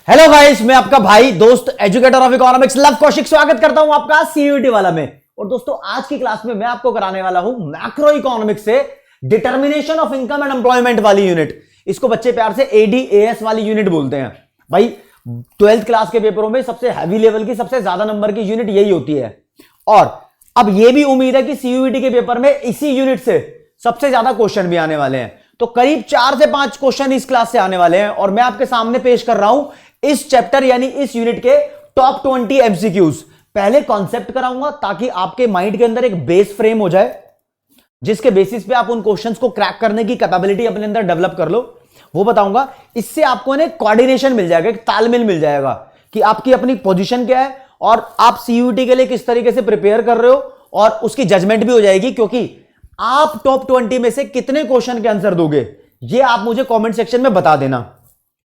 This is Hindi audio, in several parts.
हेलो गाइस, मैं आपका भाई दोस्त educator of economics love Kaushik स्वागत करता हूं आपका सीयूईटी वाला में। और दोस्तों आज की क्लास में मैं आपको कराने वाला हूं मैक्रो इकोनॉमिक्स से determination of income and employment वाली यूनिट। इसको बच्चे प्यार से एडीएएस वाली यूनिट बोलते हैं। भाई 12th क्लास के पेपरों में सबसे हैवी लेवल की सबसे ज्यादा नंबर की यूनिट यही होती है। और अब यह भी उम्मीद है कि सीयूईटी के पेपर में इसी यूनिट से सबसे ज्यादा क्वेश्चन भी आने वाले हैं। तो करीब 4 से 5 क्वेश्चन इस क्लास से आने वाले हैं और मैं आपके सामने पेश कर रहा हूं इस चैप्टर यानी इस यूनिट के टॉप 20 एमसीक्यूज। पहले कॉन्सेप्ट कराऊंगा ताकि आपके माइंड के अंदर एक बेस फ्रेम हो जाए, जिसके बेसिस पे आप उन क्वेश्चंस को क्रैक करने की कैपेबिलिटी अपने अंदर डेवलप कर लो, वो बताऊंगा। इससे आपको ना कोऑर्डिनेशन मिल जाएगा, एक तालमेल मिल जाएगा कि आपकी अपनी पोजीशन क्या है और आप सीयूईटी के लिए किस तरीके से प्रिपेयर कर रहे हो, और उसकी जजमेंट भी हो जाएगी क्योंकि आप टॉप 20 में से कितने क्वेश्चन के आंसर दोगे ये आप मुझे कमेंट सेक्शन में बता देना।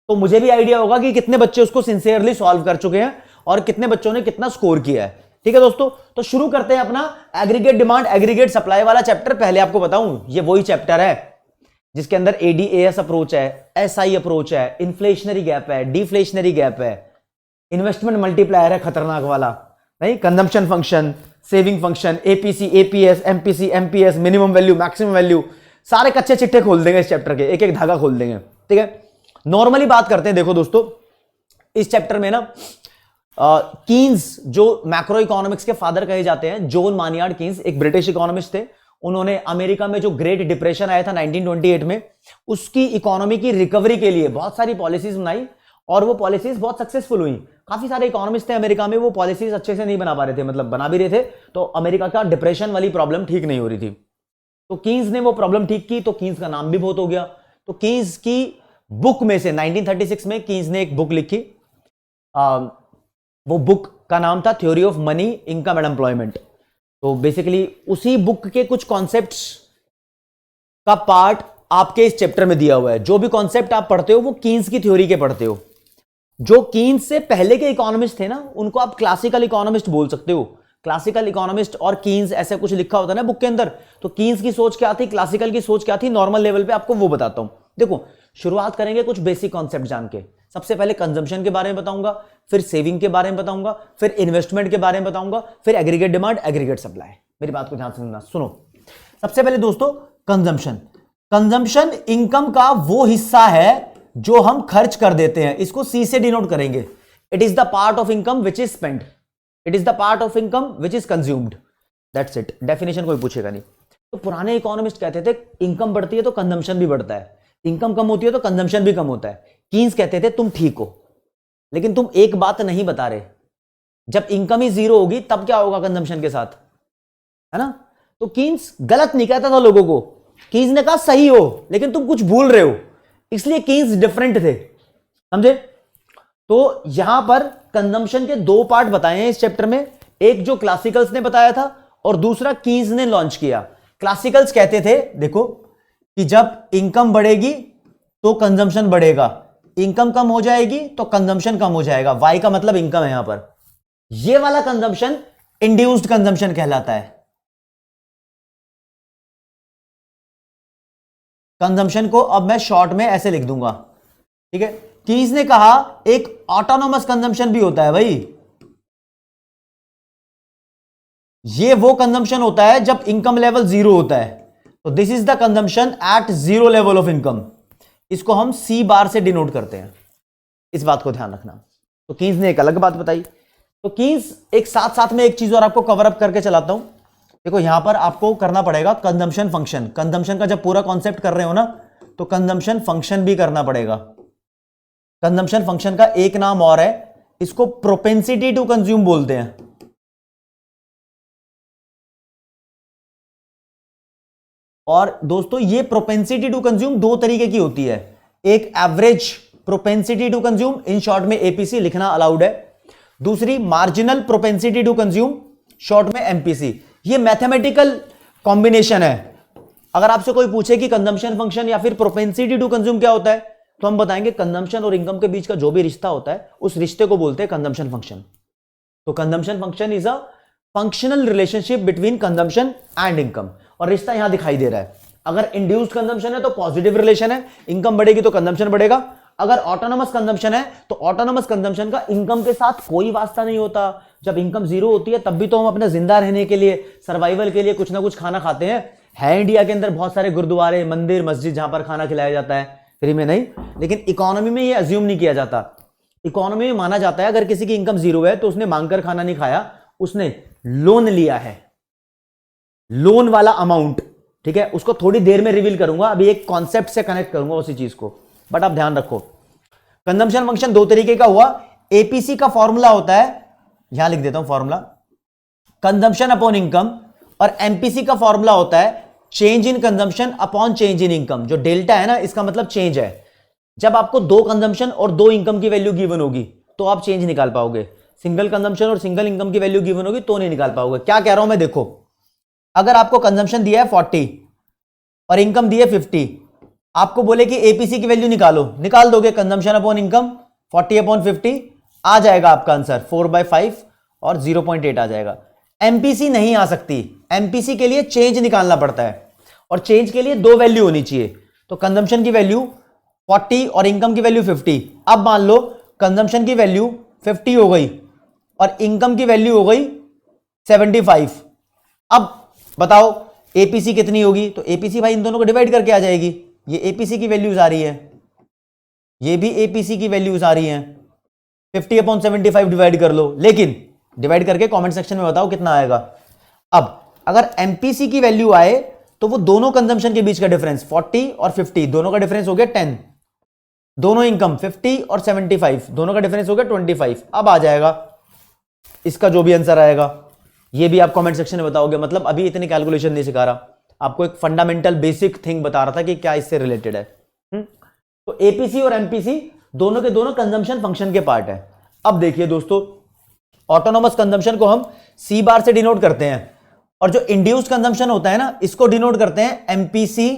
तो मुझे भी आइडिया होगा कि कितने बच्चे उसको सिंसियरली सॉल्व कर चुके हैं और कितने बच्चों ने कितना स्कोर किया है। ठीक है दोस्तों, तो शुरू करते हैं अपना एग्रीगेट डिमांड एग्रीगेट सप्लाई वाला चैप्टर। पहले आपको बताऊं ये वही चैप्टर है जिसके अंदर एडीएएस अप्रोच है, एसआई अप्रोच है, इन्फ्लेशनरी गैप है, डिफ्लेशनरी गैप है, इन्वेस्टमेंट मल्टीप्लायर है खतरनाक वाला, नहीं, consumption function, saving function, APC, APS, MPC, MPS, minimum value, maximum value, सारे कच्चे चिट्ठे खोल देंगे इस चैप्टर के, एक एक धागा खोल देंगे। ठीक है, नॉर्मली बात करते हैं। देखो दोस्तों, इस चैप्टर में ना कीन्स जो मैक्रो इकोनॉमिक्स के फादर कहे जाते हैं, जॉन मानियार्ड कीन्स एक ब्रिटिश इकोनॉमिस्ट थे। उन्होंने अमेरिका में जो ग्रेट डिप्रेशन आया था 1928 में, उसकी इकोनॉमी की रिकवरी के लिए बहुत सारी पॉलिसीज बनाई और वो पॉलिसीज बहुत सक्सेसफुल हुई। काफी सारे इकोनॉमिस्ट थे अमेरिका में, वो पॉलिसीज अच्छे से नहीं बना पा रहे थे, मतलब बना भी रहे थे तो अमेरिका का डिप्रेशन वाली प्रॉब्लम ठीक नहीं हो रही थी। तो कीन्स ने वो प्रॉब्लम ठीक की, तो कीन्स का नाम भी बहुत हो गया। तो कीन्स की बुक में से 1936 में कीन्स ने एक बुक लिखी। वो बुक का नाम था theory of money, income and employment. तो बेसिकली उसी बुक के कुछ कॉन्सेप्ट्स का पार्ट आपके इस चैप्टर में दिया हुआ है। जो भी कॉन्सेप्ट आप पढ़ते हो वो कीन्स की थ्योरी के पढ़ते हो। जो कीन्स से पहले के इकोनॉमिस्ट थे ना, उनको आप क्लासिकल इकोनॉमिस्ट बोल सकते हो। क्लासिकल इकोनॉमिस्ट और कीन्स ऐसे कुछ लिखा होता है ना बुक के अंदर। तो कीन्स की सोच क्या थी, क्लासिकल की सोच क्या थी, नॉर्मल लेवल पे आपको वो बताता हूं। देखो, शुरुआत करेंगे कुछ बेसिक कॉन्सेप्ट जान के। सबसे पहले कंजम्पशन के बारे में बताऊंगा, फिर सेविंग के बारे में बताऊंगा, फिर इन्वेस्टमेंट के बारे में बताऊंगा, फिर एग्रीगेट डिमांड एग्रीगेट सप्लाई। मेरी बात को ध्यान से सुनना। सुनो, सबसे पहले दोस्तों कंजम्पशन। कंजम्पशन इनकम का वो हिस्सा है जो हम खर्च कर देते हैं। इसको सी से डिनोट करेंगे। It is the part of income which is spent, it is the part of income which is consumed. That's it. Definition कोई पूछेगा नहीं। तो पुराने इकोनॉमिस्ट कहते थे इनकम बढ़ती है तो कंजम्पशन भी बढ़ता है, इनकम कम होती है तो कंजम्पशन भी कम होता है। कीन्स कहते थे तुम ठीक हो, लेकिन तुम एक बात नहीं बता रहे, जब इनकम ही जीरो होगी तब क्या होगा कंजम्पशन के साथ, है ना। तो कीन्स गलत नहीं कहता था लोगों को, कीन्स ने कहा सही हो लेकिन तुम कुछ भूल रहे हो, इसलिए कीन्स डिफरेंट थे, समझे। तो यहां पर कंजम्पशन के 2 पार्ट बताए हैं इस चैप्टर में। एक जो क्लासिकल्स ने बताया था और दूसरा कीन्स ने लॉन्च किया। क्लासिकल्स कहते थे देखो कि जब इनकम बढ़ेगी तो कंजम्पशन बढ़ेगा, इनकम कम हो जाएगी तो कंजम्पशन कम हो जाएगा। वाई का मतलब इनकम है यहां पर। यह वाला कंजम्पशन इंड्यूस्ड कंजम्पशन कहलाता है। कंजम्पशन को अब मैं शॉर्ट में ऐसे लिख दूंगा, ठीक है। कीन्स ने कहा एक ऑटोनोमस कंजम्पशन भी होता है भाई। ये वो कंजम्पशन होता है जब इनकम लेवल 0 होता है। तो this is the consumption at 0 level of income. इसको हम सी बार से डिनोट करते हैं, इस बात को ध्यान रखना। तो कीन्स ने एक अलग बात बताई। तो कीन्स एक साथ साथ में एक चीज और आपको कवर अप करके चलाता हूं। देखो यहां पर आपको करना पड़ेगा कंजम्पशन फंक्शन। कंजम्पशन का जब पूरा कॉन्सेप्ट कर रहे हो ना, तो कंजम्पशन फंक्शन भी करना पड़ेगा। कंजम्पशन फंक्शन का एक नाम और है, इसको प्रोपेंसिटी टू कंज्यूम बोलते हैं। और दोस्तों ये प्रोपेंसिटी टू कंज्यूम 2 तरीके की होती है। एक average propensity to consume, in short में एपीसी लिखना अलाउड है। दूसरी marginal propensity to consume, short में एमपीसी। ये मैथमेटिकल कॉम्बिनेशन है। अगर आपसे कोई पूछे कि कंजम्पशन फंक्शन या फिर प्रोपेंसिटी टू कंज्यूम क्या होता है, तो हम बताएंगे कंजम्पशन और इनकम के बीच का जो भी रिश्ता होता है उस रिश्ते को बोलते हैं कंजम्पशन फंक्शन। तो consumption function is a functional relationship between consumption and income. और रिश्ता यहां दिखाई दे रहा है। अगर इंड्यूस्ड कंजम्पशन है तो पॉजिटिव रिलेशन है, इनकम बढ़ेगी तो कंजम्पशन बढ़ेगा। अगर ऑटोनोमस कंजम्पशन है तो ऑटोनोमस कंजम्पशन का इनकम के साथ कोई वास्ता नहीं होता। जब इनकम जीरो होती है तब भी तो हम अपने जिंदा रहने के लिए, सर्वाइवल के लिए कुछ ना कुछ खाना खाते हैं। है इंडिया के अंदर बहुत सारे गुरुद्वारे, मंदिर, मस्जिद जहां पर खाना खिलाया जाता है फ्री में, नहीं, लेकिन इकोनॉमी में ये अज्यूम नहीं किया जाता। इकोनॉमी में माना जाता है अगर किसी की इनकम जीरो है तो उसने मांगकर खाना नहीं खाया, उसने लोन लिया है, लोन वाला अमाउंट, ठीक है। उसको थोड़ी देर में रिवील करूंगा, अभी एक कॉन्सेप्ट से कनेक्ट करूंगा उसी चीज को, बट आप ध्यान रखो कंजम्पशन फंक्शन दो तरीके का हुआ। एपीसी का फॉर्मूला होता है, यहां लिख देता हूं फॉर्मूला, कंजम्पशन अपॉन इनकम, और एमपीसी का फॉर्मूला होता है change in consumption upon change in income. जो डेल्टा है ना, इसका मतलब चेंज है। जब आपको दो कंजम्पशन और दो इनकम की वैल्यू गिवन होगी तो आप चेंज निकाल पाओगे। सिंगल कंजम्पशन और सिंगल इनकम की वैल्यू गिवन होगी तो नहीं निकाल पाओगे। क्या कह रहा हूं मैं, देखो, अगर आपको कंजम्पशन दिया है 40 और इनकम दी है 50, आपको बोले कि एपीसी की वैल्यू निकालो, निकाल दोगे। कंजम्पशन अपॉन इनकम 40 अपॉन 50 आ जाएगा आपका आंसर 4/5 और 0.8 आ जाएगा। एमपीसी नहीं आ सकती, एमपीसी के लिए चेंज निकालना पड़ता है, और चेंज के लिए दो वैल्यू होनी चाहिए। तो कंजम्पशन की वैल्यू 40 और इनकम की वैल्यू 50। अब मान लो कंजम्पशन की वैल्यू 50 हो गई और इनकम की वैल्यू हो गई 75। अब बताओ एपीसी कितनी होगी, तो एपीसी भाई इन दोनों को डिवाइड करके आ जाएगी। ये एपीसी की वैल्यूज आ रही है, ये भी एपीसी की वैल्यूज आ रही हैं। 50 अपॉन 75 डिवाइड कर लो, लेकिन डिवाइड करके कमेंट सेक्शन में बताओ कितना आएगा। अब अगर एमपीसी की वैल्यू आए तो वो दोनों कंजम्पशन के बीच का डिफरेंस 40 और 50 दोनों का डिफरेंस हो गया 10। दोनों इनकम 50 और 75 दोनों का डिफरेंस हो गया 25। अब आ जाएगा इसका जो भी आंसर आएगा, ये भी आप कमेंट सेक्शन में बताओगे। मतलब अभी इतनी कैलकुलेशन नहीं सिखा रहा, आपको एक फंडामेंटल बेसिक थिंग बता रहा था कि क्या इससे रिलेटेड है। तो एपीसी और एमपीसी दोनों के दोनों कंजम्पशन फंक्शन के पार्ट है। अब देखिए दोस्तों, ऑटोनोमस कंजम्पशन को हम सी बार से डिनोट करते हैं, और जो इंड्यूस्ड कंजम्पशन होता है ना, इसको डिनोट करते हैं एमपीसी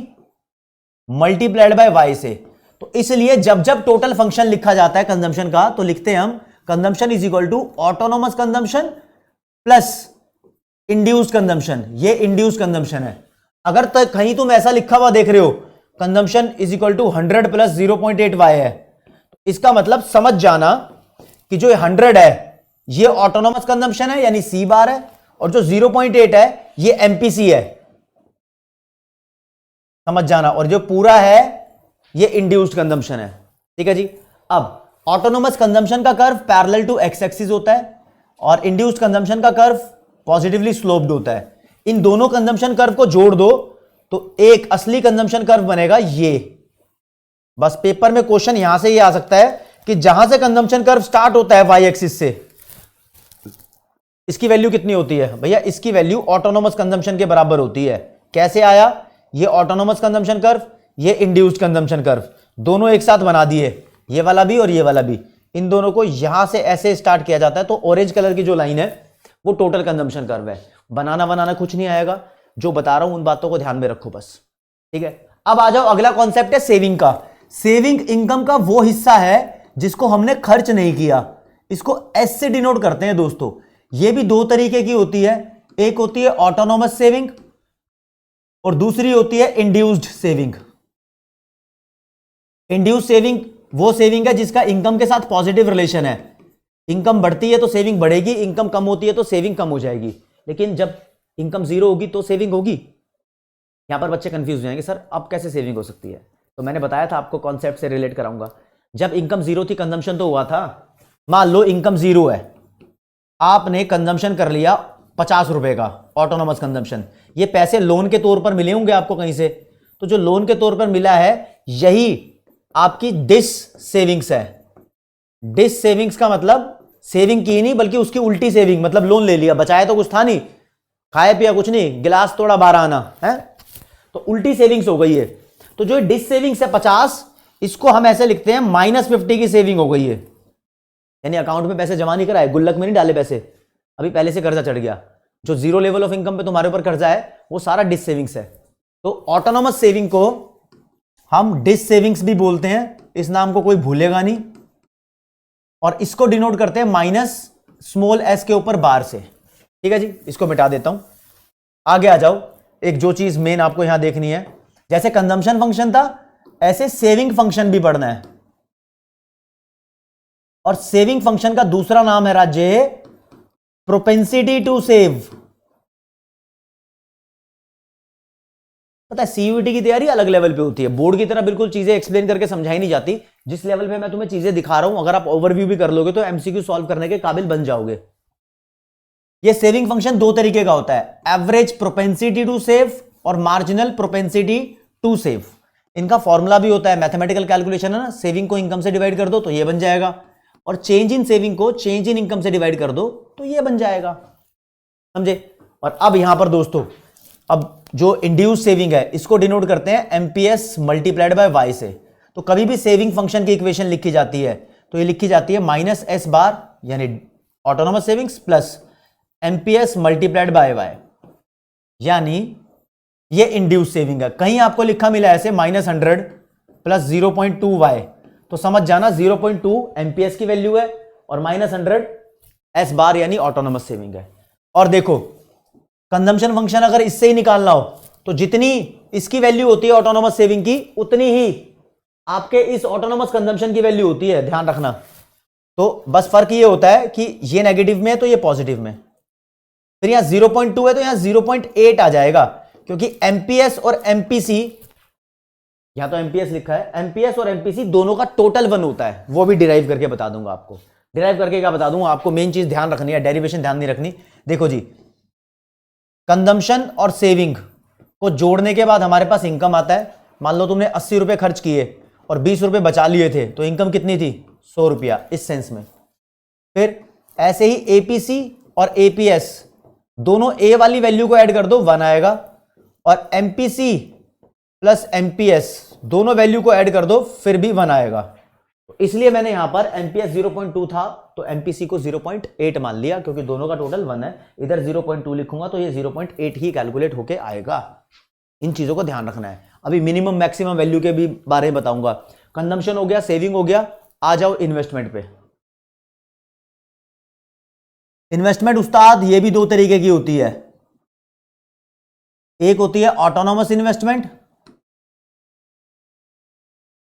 मल्टीप्लाइड बाय वाई से। तो इसलिए जब जब टोटल फंक्शन लिखा जाता है कंजम्पशन का, तो लिखते हैं हम consumption is equal to autonomous consumption plus induced consumption. ये इंड्यूस्ड कंजम्पशन है। अगर तक कहीं तुम ऐसा लिखा हुआ देख रहे हो कंजम्पशन इज इक्वल टू 100 प्लस 0.8 वाई है, इसका मतलब समझ जाना कि जो 100 है ये ऑटोनोमस कंजम्पशन है यानी सी बार है, और जो 0.8 है ये एमपीसी है, समझ जाना। और जो पूरा है ये इंड्यूस्ड कंजम्पशन है, ठीक है जी। अब ऑटोनोमस कंजम्पशन का curve parallel to X axis होता है और इंड्यूस्ड कंजम्पशन का कर्व पॉजिटिवली स्लोप्ड होता है। इन दोनों कंजम्पशन कर्व को जोड़ दो तो एक असली कंजम्पशन कर्व बनेगा ये। बस पेपर में क्वेश्चन यहां से ये आ सकता है कि जहां से कंजम्पशन कर्व स्टार्ट होता है वाई एक्सिस से, इसकी वैल्यू कितनी होती है भैया, इसकी वैल्यू ऑटोनोमस कंजम्पशन के बराबर होती है। कैसे आया, ये ऑटोनोमस कंजम्पशन कर्व, ये इंड्यूस्ड कंजम्पशन कर्व, दोनों एक साथ बना दिए, ये वाला भी और ये वाला भी। इन दोनों को यहां से ऐसे स्टार्ट किया जाता है, तो ऑरेंज कलर की जो लाइन है वो टोटल कंजम्पशन कर्व है। बनाना कुछ नहीं आएगा, जो बता रहा हूं उन बातों को ध्यान में रखो बस, ठीक है। अब आ जाओ, अगला कॉन्सेप्ट है सेविंग का। सेविंग इनकम का वो हिस्सा है जिसको हमने खर्च नहीं किया, इसको एस से डिनोट करते हैं दोस्तों। ये भी दो तरीके की होती है, एक होती है ऑटोनोमस सेविंग और दूसरी होती है इंड्यूस्ड सेविंग। इंड्यूस्ड सेविंग वो सेविंग है जिसका इनकम के साथ पॉजिटिव रिलेशन है। इनकम बढ़ती है तो सेविंग बढ़ेगी, इनकम कम होती है तो सेविंग कम हो जाएगी। लेकिन जब इनकम जीरो होगी तो सेविंग होगी। यहां पर बच्चे कंफ्यूज हो जाएंगे, सर अब कैसे सेविंग हो सकती है? तो मैंने बताया था आपको, कॉन्सेप्ट से रिलेट कराऊंगा। जब इनकम जीरो थी कंजम्पशन तो हुआ था। मान लो इनकम जीरो है, आपने कंजम्पशन कर लिया 50 रुपए का ऑटोनोमस कंजम्पशन। ये पैसे लोन के तौर पर मिले होंगे आपको कहीं से, तो जो लोन के तौर पर मिला है यही आपकी डिस सेविंग्स है। डिस सेविंग्स का मतलब सेविंग की नहीं बल्कि उसकी उल्टी सेविंग, मतलब लोन ले लिया, बचाया तो कुछ था नहीं, खाया पिया कुछ नहीं, गिलास तोड़ा 12 आना है, तो उल्टी सेविंग्स हो गई है। तो जो डिस सेविंग्स है 50, इसको हम ऐसे लिखते हैं -50 की सेविंग हो गई है। यानी अकाउंट में पैसे जमा नहीं कराए, गुल्लक में नहीं डाले पैसे, अभी पहले से कर्जा चढ़ गया। जो जीरो लेवल ऑफ इनकम पे तुम्हारे ऊपर कर्जा है वो सारा डिस सेविंग्स है। तो ऑटोनोमस सेविंग को हम डिस सेविंग्स भी बोलते हैं, इस नाम को कोई भूलेगा नहीं। और इसको डिनोट करते हैं -s के ऊपर बार से, ठीक है जी। इसको मिटा देता हूं, आगे आ जाओ। एक जो चीज मेन आपको यहां देखनी है, जैसे कंजम्पशन फंक्शन था ऐसे सेविंग फंक्शन भी पढ़ना है। और सेविंग फंक्शन का दूसरा नाम है राज्य प्रोपेंसिटी टू सेव। पता है सीयूईटी की तैयारी अलग लेवल पे होती है, बोर्ड की तरह बिल्कुल चीजें एक्सप्लेन करके समझाई नहीं जाती। जिस लेवल पे मैं तुम्हें चीजें दिखा रहा हूं, अगर आप ओवरव्यू भी कर लोगे तो एमसीक्यू सॉल्व करने के काबिल बन जाओगे। ये सेविंग फंक्शन दो तरीके का होता है, एवरेज प्रोपेंसिटी टू सेव और मार्जिनल प्रोपेंसिटी टू सेव। इनका फॉर्मूला भी होता है, मैथमेटिकल कैलकुलेशन है ना, सेविंग को इनकम से डिवाइड कर दो तो ये बन जाएगा, और चेंज इन सेविंग को चेंज इन इनकम से डिवाइड कर दो तो ये बन जाएगा, समझे। और अब यहां पर दोस्तों, अब जो इंड्यूस सेविंग है इसको डिनोट करते हैं एमपीएस मल्टीप्लाइड बाय वाई से। तो कभी भी सेविंग फंक्शन की इक्वेशन लिखी जाती है तो ये लिखी जाती है माइनस एस बार यानी autonomous savings plus MPS multiplied by Y, यानी ये इंड्यूस सेविंग है। कहीं आपको लिखा मिला ऐसे -100 प्लस 0.2 वाई, तो समझ जाना 0.2 एमपीएस की वैल्यू है और -100 एस बार यानी ऑटोनोमस सेविंग है। और देखो कंजम्पशन फंक्शन अगर इससे ही निकालना हो तो जितनी इसकी वैल्यू होती है ऑटोनोमस सेविंग की, उतनी ही आपके इस ऑटोनोमस कंजम्पशन की वैल्यू होती है, ध्यान रखना। तो बस फर्क ये होता है कि ये नेगेटिव में है तो ये पॉजिटिव में। फिर यहां 0.2 है तो यहां 0.8 आ जाएगा, क्योंकि एमपीएस और एमपीसी, यहां तो एमपीएस लिखा है, एमपीएस और एमपीसी दोनों का टोटल 1 होता है। वो भी डिराइव करके बता दूंगा आपको। डिराइव करके क्या बता दूंगा आपको, मेन चीज ध्यान रखनी है, डेरिवेशन ध्यान नहीं रखनी। देखो जी, कंजम्पशन और सेविंग को जोड़ने के बाद हमारे पास इनकम आता है। मान लो तुमने 80 रुपए खर्च किए और 20 रुपए बचा लिए थे, तो इनकम कितनी थी, 100 रुपया, इस सेंस में। फिर ऐसे ही एपीसी और एपीएस दोनों ए वाली वैल्यू को ऐड कर दो, 1 आएगा, और एमपीसी प्लस एमपीएस दोनों वैल्यू को ऐड कर दो, फिर भी 1 आएगा। तो इसलिए मैंने यहां पर एमपीएस 0.2 था तो एमपीसी को 0.8 मान लिया, क्योंकि दोनों का टोटल 1 है। इधर 0.2 लिखूंगा तो ये 0.8 ही कैलकुलेट होके आएगा। इन चीजों को ध्यान रखना है। अभी मिनिमम मैक्सिमम वैल्यू के भी बारे में बताऊंगा। कंजम्पशन हो गया, सेविंग हो गया, आ जाओ इन्वेस्टमेंट पे। इन्वेस्टमेंट उस्ताद ये भी दो तरीके की होती है, एक होती है ऑटोनोमस इन्वेस्टमेंट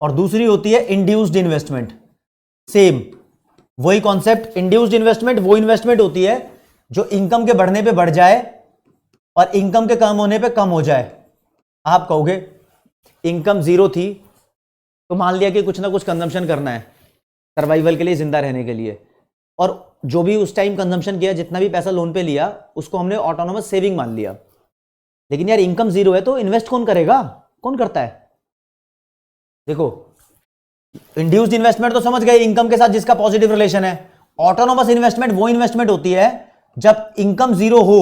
और दूसरी होती है इंड्यूस्ड इन्वेस्टमेंट। सेम वही कॉन्सेप्ट, इंड्यूस्ड इन्वेस्टमेंट वो इन्वेस्टमेंट होती है जो इनकम के बढ़ने पे बढ़ जाए और इनकम के कम होने पे कम हो जाए। आप कहोगे इनकम 0 थी तो मान लिया कि कुछ ना कुछ कंजम्पशन करना है सर्वाइवल के लिए, जिंदा रहने के लिए, और जो भी उस टाइम कंजम्पशन किया, जितना भी पैसा लोन पे लिया, उसको हमने ऑटोनोमस सेविंग मान लिया। लेकिन यार इनकम 0 है तो इन्वेस्ट कौन करेगा, कौन करता है। देखो इंड्यूस्ड इन्वेस्टमेंट तो समझ गए, इनकम के साथ जिसका पॉजिटिव रिलेशन है। ऑटोनोमस इन्वेस्टमेंट वो इन्वेस्टमेंट होती है जब इनकम 0 हो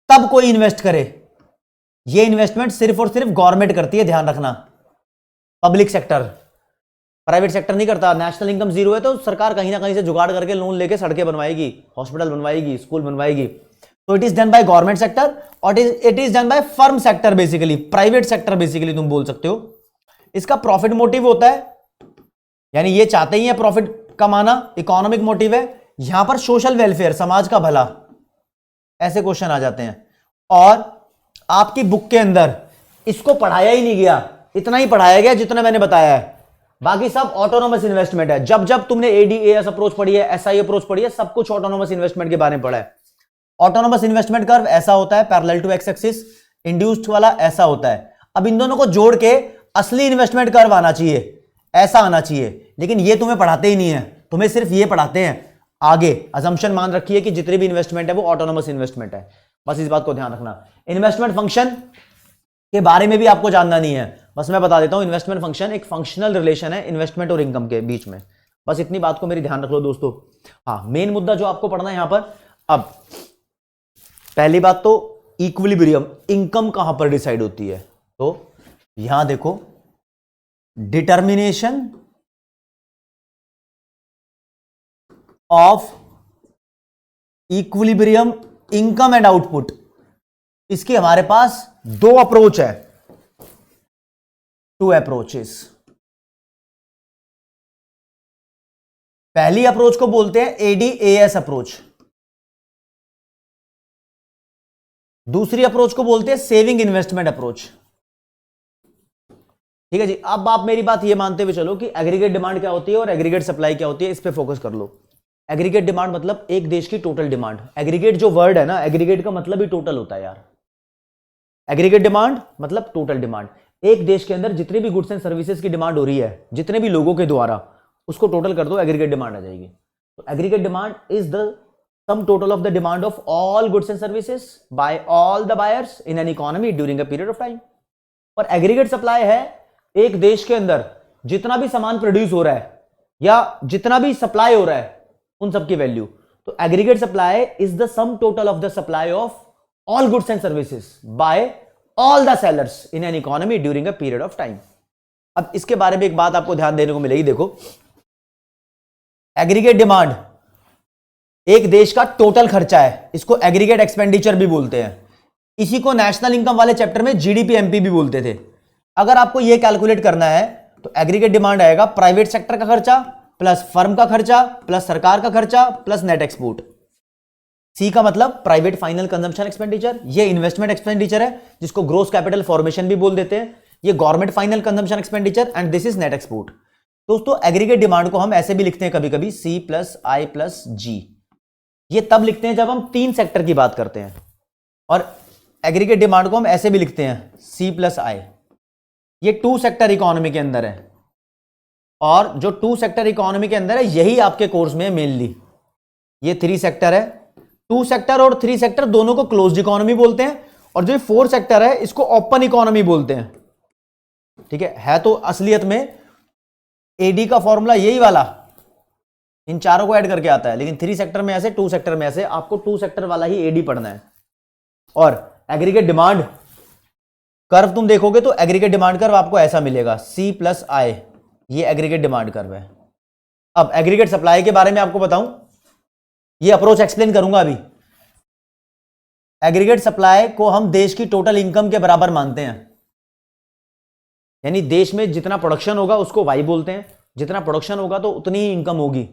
तब कोई इन्वेस्ट करे। ये इन्वेस्टमेंट सिर्फ और सिर्फ गवर्नमेंट करती है, ध्यान रखना, पब्लिक सेक्टर, प्राइवेट सेक्टर नहीं करता। नेशनल इनकम 0 है तो सरकार कहीं ना कहीं से जुगाड़ करके लोन लेके सड़कें बनवाएगी, हॉस्पिटल बनवाएगी, स्कूल बनवाएगी। तो it is done by government sector और it is done by firm sector, basically private sector basically तुम बोल सकते हो। इसका प्रॉफिट मोटिव होता है, यानी ये चाहते ही है प्रॉफिट कमाना, इकोनॉमिक मोटिव है। यहां पर सोशल वेलफेयर, समाज का भला, ऐसे क्वेश्चन आ जाते हैं। और आपकी बुक के अंदर इसको पढ़ाया ही नहीं गया, इतना ही पढ़ाया गया जितना मैंने बताया है, बाकी सब ऑटोनोमस इन्वेस्टमेंट है। जब जब तुमने एडीएएस अप्रोच पढ़ी है, एसआई अप्रोच पढ़ी है, सब कुछ ऑटोनोमस इन्वेस्टमेंट के बारे में पढ़ा है। ऑटोनोमस इन्वेस्टमेंट कर्व ऐसा होता है parallel to X axis, induced वाला ऐसा होता है। अब इन दोनों को जोड़ के असली इन्वेस्टमेंट कर्व आना चाहिए, ऐसा आना चाहिए, लेकिन ये तुम्हें पढ़ाते ही नहीं है, तुम्हें सिर्फ ये पढ़ाते हैं। आगे अजम्पशन मान रखिए कि जितनी भी इन्वेस्टमेंट है वो ऑटोनोमस इन्वेस्टमेंट है, बस इस बात को ध्यान रखना। इन्वेस्टमेंट फंक्शन के बारे में भी आपको जानना नहीं है, बस मैं बता देता हूं। इन्वेस्टमेंट फंक्शन एक फंक्शनल रिलेशन है इन्वेस्टमेंट और इनकम के बीच में, बस इतनी बात को मेरी ध्यान रख लो दोस्तों। हाँ, मेन मुद्दा जो आपको पढ़ना है यहां पर, अब पहली बात तो इक्विलिब्रियम, इनकम कहां पर डिसाइड होती है, तो यहां देखो determination of equilibrium income and output, इसकी हमारे पास दो अप्रोच है, 2 अप्रोचेस। पहली अप्रोच को बोलते हैं एडीएएस अप्रोच, दूसरी अप्रोच को बोलते हैं सेविंग इन्वेस्टमेंट अप्रोच। ठीक है जी। अब आप मेरी बात ये मानते हुए चलो कि एग्रीगेट डिमांड क्या होती है और एग्रीगेट सप्लाई क्या होती है, इस पे फोकस कर लो। एग्रीगेट डिमांड मतलब एक देश की टोटल डिमांड। एग्रीगेट जो वर्ड है ना, एग्रीगेट का मतलब ही टोटल होता है यार। एग्रीगेट डिमांड मतलब टोटल डिमांड। एक देश के अंदर जितने भी गुड्स एंड सर्विसेज की डिमांड हो रही है, जितने भी लोगों के द्वारा, उसको टोटल कर दो, एग्रीगेट डिमांड आ जाएगी। तो aggregate demand is the sum total of the demand of all goods and services by all the buyers in an economy during a period of time. और एग्रीगेट सप्लाई है एक देश के अंदर जितना भी सामान प्रोड्यूस हो रहा है या जितना भी सप्लाई हो रहा है उन सब की वैल्यू। तो aggregate supply is the sum total of the supply of all goods and services by all the sellers in an economy during a period of time. अब इसके बारे में एक बात आपको ध्यान देने को मिलेगी। देखो, एग्रीगेट डिमांड एक देश का टोटल खर्चा है, इसको एग्रीगेट एक्सपेंडिचर भी बोलते हैं। इसी को नेशनल इनकम वाले चैप्टर में जीडीपी एमपी भी बोलते थे। अगर आपको यह कैलकुलेट करना है तो एग्रीगेट डिमांड आएगा प्राइवेट सेक्टर का खर्चा प्लस फर्म का खर्चा प्लस सरकार का खर्चा प्लस नेट एक्सपोर्ट। सी का मतलब प्राइवेट फाइनल कंजम्पशन एक्सपेंडिचर, ये इन्वेस्टमेंट एक्सपेंडिचर है जिसको ग्रोस कैपिटल फॉर्मेशन भी बोल देते हैं। ये government final consumption expenditure and this is net export. दोस्तों एग्रीगेट डिमांड को हम ऐसे भी लिखते हैं कभी कभी सी प्लस आई प्लस जी। ये तब लिखते हैं जब हम 3 सेक्टर की बात करते हैं। और एग्रीगेट डिमांड को हम ऐसे भी लिखते हैं सी प्लस आई। ये 2 सेक्टर इकोनॉमी के अंदर है और जो 2 सेक्टर इकोनॉमी के अंदर है यही आपके कोर्स में मेनली। ये 3 सेक्टर है, 2 सेक्टर और 3 सेक्टर दोनों को क्लोज्ड इकोनॉमी बोलते हैं और जो 4 सेक्टर है इसको ओपन इकोनॉमी बोलते हैं। ठीक है तो असलियत में एडी का फॉर्मूला यही वाला इन चारों को ऐड करके आता है, लेकिन 3 सेक्टर में ऐसे 2 सेक्टर में ऐसे, आपको 2 सेक्टर वाला ही एडी पढ़ना है। और एग्रीगेट डिमांड कर्व तुम देखोगे तो एग्रीगेट डिमांड कर्व आपको ऐसा मिलेगा सी प्लस आई, ये एग्रीगेट डिमांड कर्व है। अब एग्रीगेट सप्लाई के बारे में आपको बताऊं, ये अप्रोच एक्सप्लेन करूंगा अभी। एग्रीगेट सप्लाई को हम देश की टोटल इनकम के बराबर मानते हैं, यानी देश में जितना प्रोडक्शन होगा उसको वाई बोलते हैं, जितना प्रोडक्शन होगा तो उतनी ही इनकम होगी।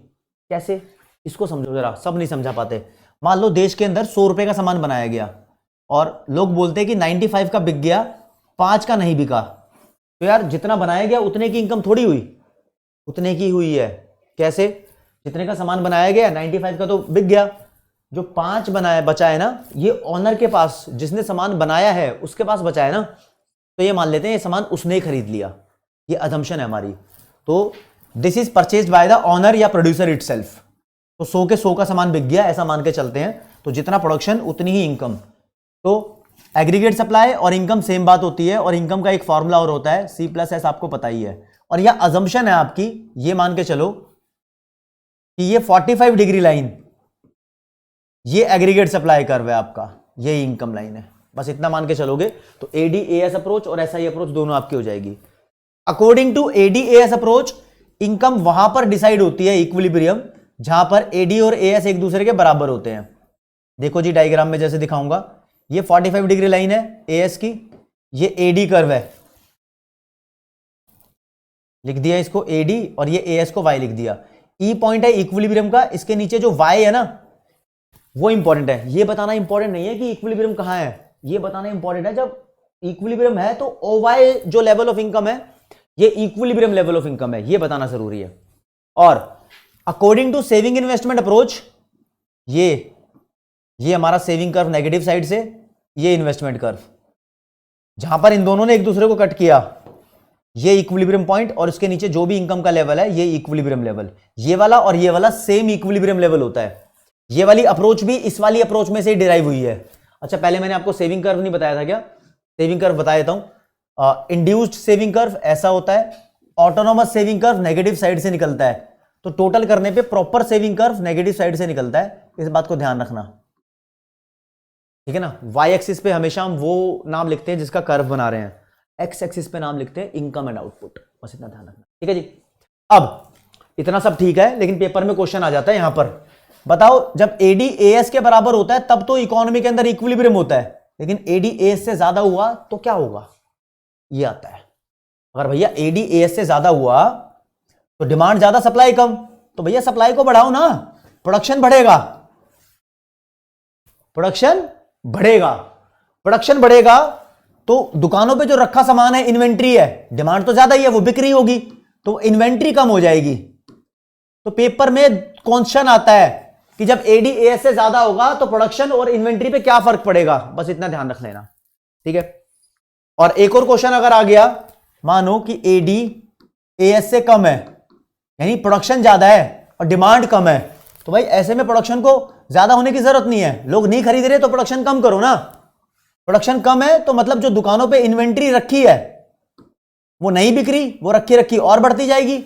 कैसे, इसको समझो जरा, सब नहीं समझा पाते। मान लो देश के अंदर 100 रुपए का सामान बनाया गया और लोग बोलते हैं कि 95 का बिक गया, 5 का नहीं बिका। तो यार जितना बनाया गया उतने की इनकम थोड़ी हुई, उतने की हुई है। कैसे, जितने का सामान बनाया गया 95 का तो बिक गया, जो 5 बनाया बचा है ना, ये ऑनर के पास, जिसने सामान बनाया है उसके पास बचा है ना, तो ये मान लेते हैं ये सामान उसने ही खरीद लिया। ये अजम्पशन है हमारी। तो this is purchased by the owner या प्रोड्यूसर इटसेल्फ। तो 100 के 100 का सामान बिक गया ऐसा मान के चलते हैं। तो जितना प्रोडक्शन उतनी ही इनकम। तो एग्रीगेट सप्लाई और इनकम सेम बात होती है और इनकम का एक फॉर्मूला और होता है सी प्लस एस, आपको पता ही है। और यह अजम्पशन है आपकी, ये मान के चलो कि ये 45 डिग्री लाइन ये एग्रीगेट सप्लाई कर्व है आपका, ये इनकम लाइन है। बस इतना मान के चलोगे तो एडीएएस अप्रोच और एसआई अप्रोच दोनों आपकी हो जाएगी। According to ADAS approach income वहां पर डिसाइड होती है इक्विलिब्रियम जहां पर एडी और एएस एक दूसरे के बराबर होते हैं। देखो जी डायग्राम में जैसे दिखाऊंगा, ये 45 डिग्री लाइन है एएस की, ये एडी कर्व है, लिख दिया इसको एडी, और ये एएस को वाई लिख दिया। ई पॉइंट है इक्विलिब्रियम का, इसके नीचे जो वाई है ना वो इंपॉर्टेंट है। ये बताना इंपॉर्टेंट नहीं है कि इक्विलिब्रियम कहां है, ये बताना इंपॉर्टेंट है जब इक्विलिब्रियम है तो ओवाई जो लेवल ऑफ इनकम है ये इक्विलिब्रियम लेवल ऑफ इनकम है, ये बताना जरूरी है। और according to saving investment approach ये हमारा सेविंग कर्व नेगेटिव साइड से, ये इन्वेस्टमेंट कर्व, जहां पर इन दोनों ने एक दूसरे को कट किया, ये इक्विलिब्रियम पॉइंट, और इसके नीचे जो भी इनकम का लेवल है ये इक्विलिब्रियम लेवल। ये वाला और ये वाला सेम इक्विलिब्रियम लेवल होता है। ये वाली अप्रोच भी इस वाली अप्रोच में से ही डिराइव हुई है। अच्छा पहले मैंने आपको सेविंग कर्व नहीं बताया था क्या, सेविंग कर्व बता देता हूं। इंड्यूस्ड सेविंग कर्व ऐसा होता है, autonomous saving curve negative side से निकलता है, तो टोटल करने पे proper saving curve negative side से निकलता है। इस बात को ध्यान रखना, ठीक है ना। वाई एक्सिस पे हमेशा हम वो नाम लिखते हैं जिसका कर्व बना रहे हैं, एक्स एक्सिस पे नाम लिखते हैं इनकम एंड आउटपुट, बस इतना ध्यान रखना, ठीक है जी। अब इतना सब ठीक है, लेकिन पेपर में क्वेश्चन आ जाता है यहां पर, बताओ जब एडी एएस के बराबर होता है तब तो इकोनॉमी के अंदर इक्विलिब्रियम होता है, लेकिन एडी एएस से ज्यादा हुआ तो क्या होगा, ये आता है। अगर भैया एडी एएस से ज्यादा हुआ तो डिमांड ज्यादा सप्लाई कम, तो भैया सप्लाई को बढ़ाओ ना, प्रोडक्शन बढ़ेगा, प्रोडक्शन बढ़ेगा, प्रोडक्शन बढ़ेगा तो दुकानों पे जो रखा सामान है इन्वेंट्री है, डिमांड तो ज्यादा ही है, वो बिक्री होगी, तो इन्वेंट्री कम हो जाएगी। तो पेपर में क्वेश्चन आता है कि जब एडी एएस से ज्यादा होगा तो प्रोडक्शन और इन्वेंट्री पे क्या फर्क पड़ेगा, बस इतना ध्यान रख लेना, ठीक है। और एक और क्वेश्चन अगर आ गया, मानो कि एडी एएस से कम है, यानी प्रोडक्शन ज्यादा है और डिमांड कम है, तो भाई ऐसे में प्रोडक्शन को ज्यादा होने की जरूरत नहीं है, लोग नहीं खरीद रहे तो प्रोडक्शन कम करो ना। प्रोडक्शन कम है तो मतलब जो दुकानों पे इन्वेंट्री रखी है वो नहीं बिक रही, वो रखी रखी और बढ़ती जाएगी।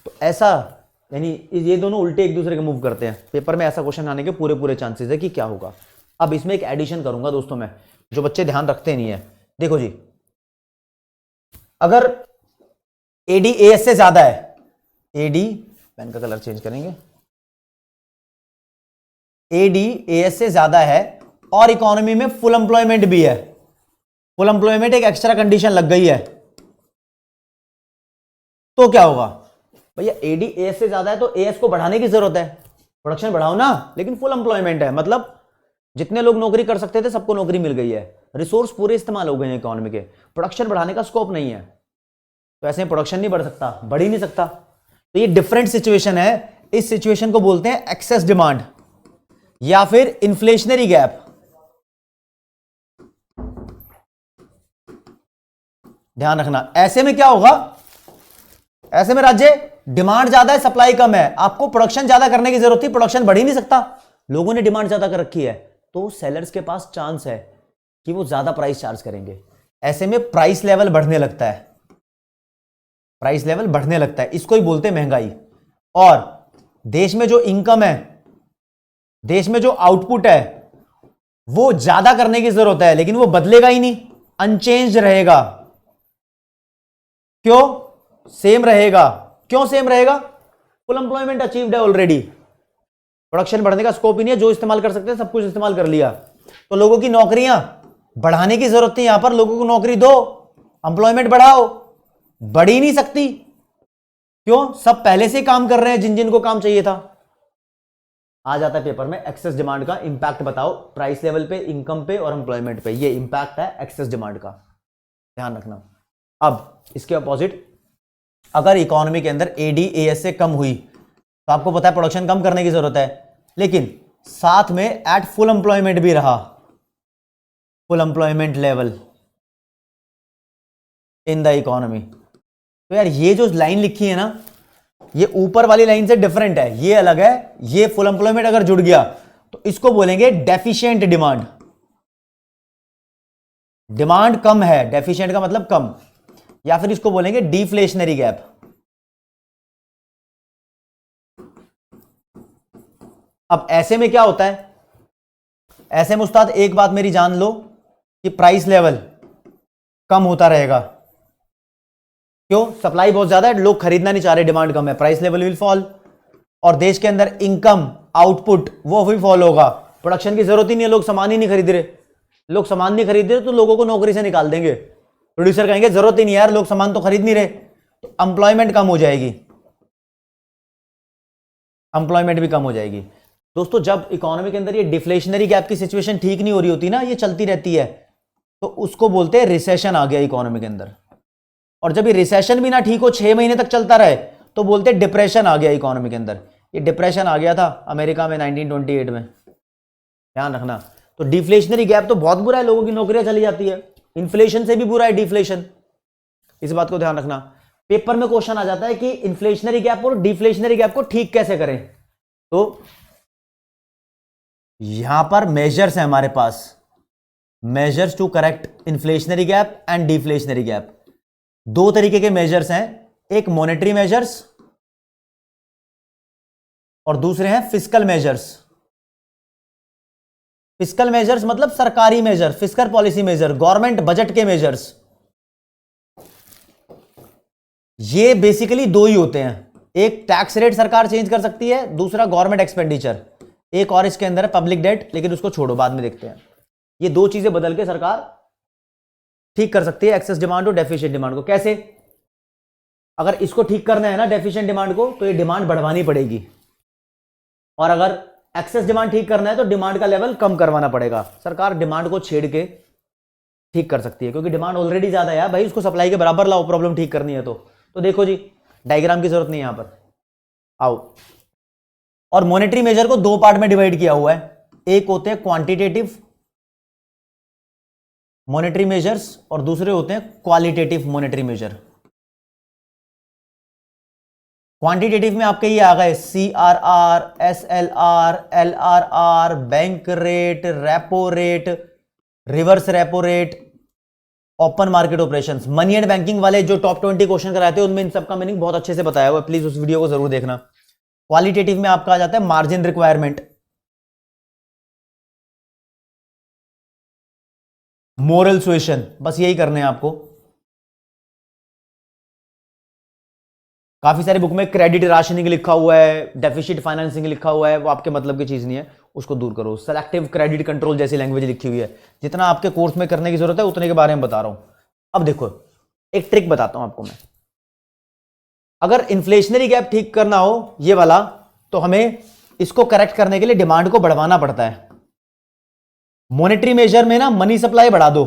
तो ऐसा, यानी ये दोनों उल्टे एक दूसरे के मूव करते हैं। पेपर में ऐसा क्वेश्चन आने के पूरे पूरे चांसेस है कि क्या होगा। अब इसमें एक एडिशन करूंगा दोस्तों मैं, जो बच्चे ध्यान रखते नहीं है। देखो जी, अगर एडी एएस से ज्यादा है, एडी, पेन का कलर चेंज करेंगे, एडी एएस से ज्यादा है और इकोनॉमी में फुल एम्प्लॉयमेंट भी है, फुल एम्प्लॉयमेंट एक एक्स्ट्रा कंडीशन लग गई है, तो क्या होगा भैया, एडी एएस से ज्यादा है तो एएस को बढ़ाने की जरूरत है, प्रोडक्शन बढ़ाओ ना, लेकिन फुल एम्प्लॉयमेंट है, मतलब जितने लोग नौकरी कर सकते थे सबको नौकरी मिल गई है, रिसोर्स पूरे इस्तेमाल हो गए हैं इकोनॉमी के, प्रोडक्शन बढ़ाने का स्कोप नहीं है, तो ऐसे में प्रोडक्शन नहीं बढ़ सकता, बढ़ ही नहीं सकता। तो ये डिफरेंट सिचुएशन है, इस सिचुएशन को बोलते हैं एक्सेस डिमांड या फिर इन्फ्लेशनरी गैप। ध्यान रखना, ऐसे में क्या होगा, ऐसे में राज्य डिमांड ज्यादा है सप्लाई कम है, आपको प्रोडक्शन ज्यादा करने की जरूरत थी, प्रोडक्शन बढ़ ही नहीं सकता, लोगों ने डिमांड ज्यादा कर रखी है, तो सेलर्स के पास चांस है कि वो ज्यादा प्राइस चार्ज करेंगे। ऐसे में प्राइस लेवल बढ़ने लगता है, प्राइस लेवल बढ़ने लगता है, इसको ही बोलते हैं महंगाई। और देश में जो इनकम है, देश में जो आउटपुट है वो ज्यादा करने की जरूरत है, लेकिन वो बदलेगा ही नहीं, अनचेंज रहेगा। क्यों सेम रहेगा, क्यों सेम रहेगा, फुल एम्प्लॉयमेंट अचीव्ड है ऑलरेडी, प्रोडक्शन बढ़ने का स्कोप ही नहीं है, जो इस्तेमाल कर सकते हैं सब कुछ इस्तेमाल कर लिया, तो लोगों की नौकरियां बढ़ाने की जरूरत नहीं, यहां पर लोगों को नौकरी दो, एम्प्लॉयमेंट बढ़ाओ, बढ़ ही नहीं सकती। क्यों, सब पहले से काम कर रहे हैं जिन जिन को काम चाहिए था। आ जाता है पेपर में एक्सेस डिमांड का इंपैक्ट बताओ प्राइस लेवल पे, इनकम पे और एम्प्लॉयमेंट पे, ये इंपैक्ट है एक्सेस डिमांड का, ध्यान रखना। अब इसके अपोजिट, अगर इकोनॉमी के अंदर एडीएएस से कम हुई तो आपको पता है प्रोडक्शन कम करने की जरूरत है, लेकिन साथ में एट फुल एम्प्लॉयमेंट भी रहा, full employment level in the economy. तो यार ये जो लाइन लिखी है ना, ये ऊपर वाली लाइन से डिफरेंट है, ये अलग है, ये फुल एम्प्लॉयमेंट अगर जुड़ गया तो इसको बोलेंगे डेफिशिएंट डिमांड, डिमांड कम है, डेफिशिएंट का मतलब कम, या फिर इसको बोलेंगे डिफ्लेशनरी गैप। अब ऐसे में क्या होता है, ऐसे में उस्ताद एक बात मेरी जान लो कि प्राइस लेवल कम होता रहेगा। क्यों, सप्लाई बहुत ज्यादा है, लोग खरीदना नहीं चाह रहे, डिमांड कम है, प्राइस लेवल विल फॉल, और देश के अंदर इनकम आउटपुट वो भी फॉल होगा, प्रोडक्शन की जरूरत ही नहीं है, लोग सामान ही नहीं खरीद रहे, लोग सामान नहीं खरीद रहे तो लोगों को नौकरी से निकाल देंगे, प्रोड्यूसर कहेंगे जरूरत ही नहीं यार, लोग सामान तो खरीद नहीं रहे, तो एम्प्लॉयमेंट कम हो जाएगी, एम्प्लॉयमेंट भी कम हो जाएगी। दोस्तों जब इकोनॉमी के अंदर ये डिफ्लेशनरी गैप की सिचुएशन ठीक नहीं हो रही होती ना, ये चलती रहती है, तो उसको बोलते हैं रिसेशन आ गया इकोनॉमी के अंदर। और जब ये रिसेशन भी ना ठीक हो, 6 महीने तक चलता रहे, तो बोलते हैं डिप्रेशन आ गया इकोनॉमी के अंदर। ये डिप्रेशन आ गया था अमेरिका में 1928 में, ध्यान रखना। तो डिफ्लेशनरी गैप तो बहुत बुरा है, लोगों की नौकरियां चली जाती है, इन्फ्लेशन से भी बुरा है डिफ्लेशन, इस बात को ध्यान रखना। पेपर में क्वेश्चन आ जाता है कि इन्फ्लेशनरी गैप और डिफ्लेशनरी गैप को ठीक कैसे करें, तो यहां पर मेजर्स है हमारे पास, measures to correct inflationary gap and deflationary gap. दो तरीके के मेजर्स हैं, एक मॉनेटरी मेजर्स और दूसरे हैं फिस्कल मेजर्स। फिस्कल मेजर्स मतलब सरकारी measure, fiscal policy measure, government budget के मेजर्स। ये बेसिकली दो ही होते हैं, एक टैक्स रेट सरकार चेंज कर सकती है, दूसरा गवर्नमेंट एक्सपेंडिचर, एक और इसके अंदर है पब्लिक डेट, लेकिन उसको छोड़ो बाद में देखते हैं। ये दो चीजें बदल के सरकार ठीक कर सकती है एक्सेस डिमांड और डेफिशिएंट डिमांड को। कैसे, अगर इसको ठीक करना है ना डेफिशिएंट डिमांड को, तो ये डिमांड बढ़वानी पड़ेगी, और अगर एक्सेस डिमांड ठीक करना है तो डिमांड का लेवल कम करवाना पड़ेगा। सरकार डिमांड को छेड़ के ठीक कर सकती है, क्योंकि डिमांड ऑलरेडी ज्यादा है यार भाई, उसको सप्लाई के बराबर लाओ, प्रॉब्लम ठीक करनी है तो देखो जी, डायग्राम की जरूरत नहीं है यहां पर, आओ। और मॉनेटरी मेजर को दो पार्ट में डिवाइड किया हुआ है, एक होते हैं क्वांटिटेटिव मॉनेटरी मेजर्स और दूसरे होते हैं क्वालिटेटिव मॉनेटरी मेजर। क्वांटिटेटिव में आपके ये आ गए CRR, SLR, LRR, bank rate, repo rate, reverse repo rate, open market operations. Money and banking वाले जो टॉप 20 क्वेश्चन कराते हैं उनमें इन सबका मीनिंग बहुत अच्छे से बताया हुआ है, प्लीज उस वीडियो को जरूर देखना। क्वालिटेटिव में आपका आ जाता है मार्जिन रिक्वायरमेंट, मोरल सुएशन, बस यही करने हैं आपको। काफी सारी बुक में क्रेडिट राशनिंग लिखा हुआ है, डेफिसिट फाइनेंसिंग लिखा हुआ है, वो आपके मतलब की चीज नहीं है, उसको दूर करो। सेलेक्टिव क्रेडिट कंट्रोल जैसी लैंग्वेज लिखी हुई है, जितना आपके कोर्स में करने की जरूरत है उतने के बारे में बता रहा हूं। अब देखो एक ट्रिक बताता हूं आपको मैं, अगर इन्फ्लेशनरी गैप ठीक करना हो ये वाला, तो हमें इसको करेक्ट करने के लिए डिमांड को बढ़वाना पड़ता है। मॉनेटरी मेजर में ना मनी सप्लाई बढ़ा दो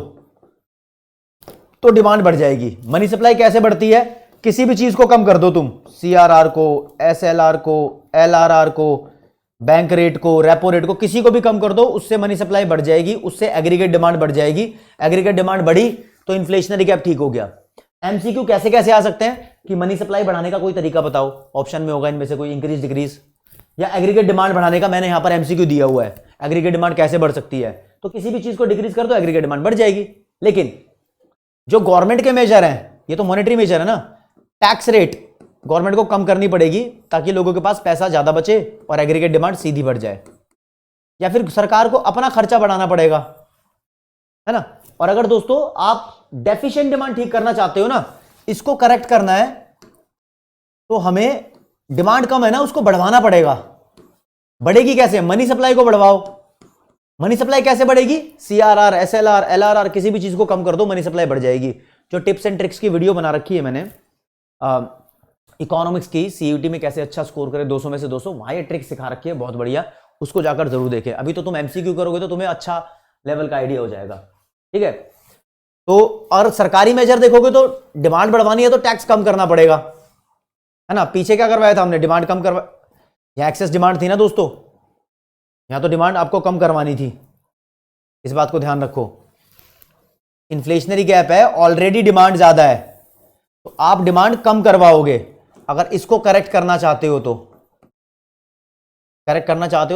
तो डिमांड बढ़ जाएगी। मनी सप्लाई कैसे बढ़ती है, किसी भी चीज को कम कर दो तुम, CRR को, SLR को, LRR को, बैंक रेट को, रेपो रेट को, किसी को भी कम कर दो, उससे मनी सप्लाई बढ़ जाएगी, उससे एग्रीगेट डिमांड बढ़ जाएगी। एग्रीगेट डिमांड बढ़ी तो इन्फ्लेशनरी गैप ठीक हो गया। MCQ कैसे कैसे आ सकते हैं कि मनी सप्लाई बढ़ाने का कोई तरीका बताओ, ऑप्शन में होगा इनमें से कोई, इंक्रीज डिक्रीज, या एग्रीगेट डिमांड बढ़ाने का मैंने यहां पर MCQ दिया हुआ है, एग्रीगेट डिमांड कैसे बढ़ सकती है, तो किसी भी चीज को डिक्रीज कर दो एग्रीगेट डिमांड बढ़ जाएगी। लेकिन जो गवर्नमेंट के मेजर हैं, ये तो मॉनेटरी मेजर है ना, टैक्स रेट गवर्नमेंट को कम करनी पड़ेगी ताकि लोगों के पास पैसा ज्यादा बचे और एग्रीगेट डिमांड सीधी बढ़ जाए, या फिर सरकार को अपना खर्चा बढ़ाना पड़ेगा, है ना। और अगर दोस्तों आप डेफिशिएंट डिमांड ठीक करना चाहते हो ना, इसको करेक्ट करना है, तो हमें डिमांड कम है ना, उसको बढ़वाना पड़ेगा। बढ़ेगी कैसे, मनी सप्लाई को बढ़वाओ। मनी सप्लाई कैसे बढ़ेगी, CRR, SLR, LRR, किसी भी चीज को कम कर दो, मनी सप्लाई बढ़ जाएगी। जो टिप्स एंड ट्रिक्स की वीडियो बना रखी है मैंने इकोनॉमिक्स की, CUT में कैसे अच्छा स्कोर करे 200 में से 200, वहां ये ट्रिक सिखा रखी है, बहुत बढ़िया, उसको जाकर जरूर देखें। अभी तो तुम MCQ करोगे तो तुम्हें अच्छा लेवल का आइडिया हो जाएगा, ठीक है। तो और सरकारी मेजर देखोगे तो डिमांड बढ़वानी है तो टैक्स कम करना पड़ेगा, है ना। पीछे क्या करवाया था हमने, डिमांड कम करवा, यहां एक्सेस डिमांड थी ना दोस्तों, यहां तो डिमांड आपको कम करवानी थी, इस बात को ध्यान रखो। इन्फ्लेशनरी गैप है, ऑलरेडी डिमांड ज्यादा है, तो आप डिमांड कम करवाओगे। अगर इसको करेक्ट करना चाहते हो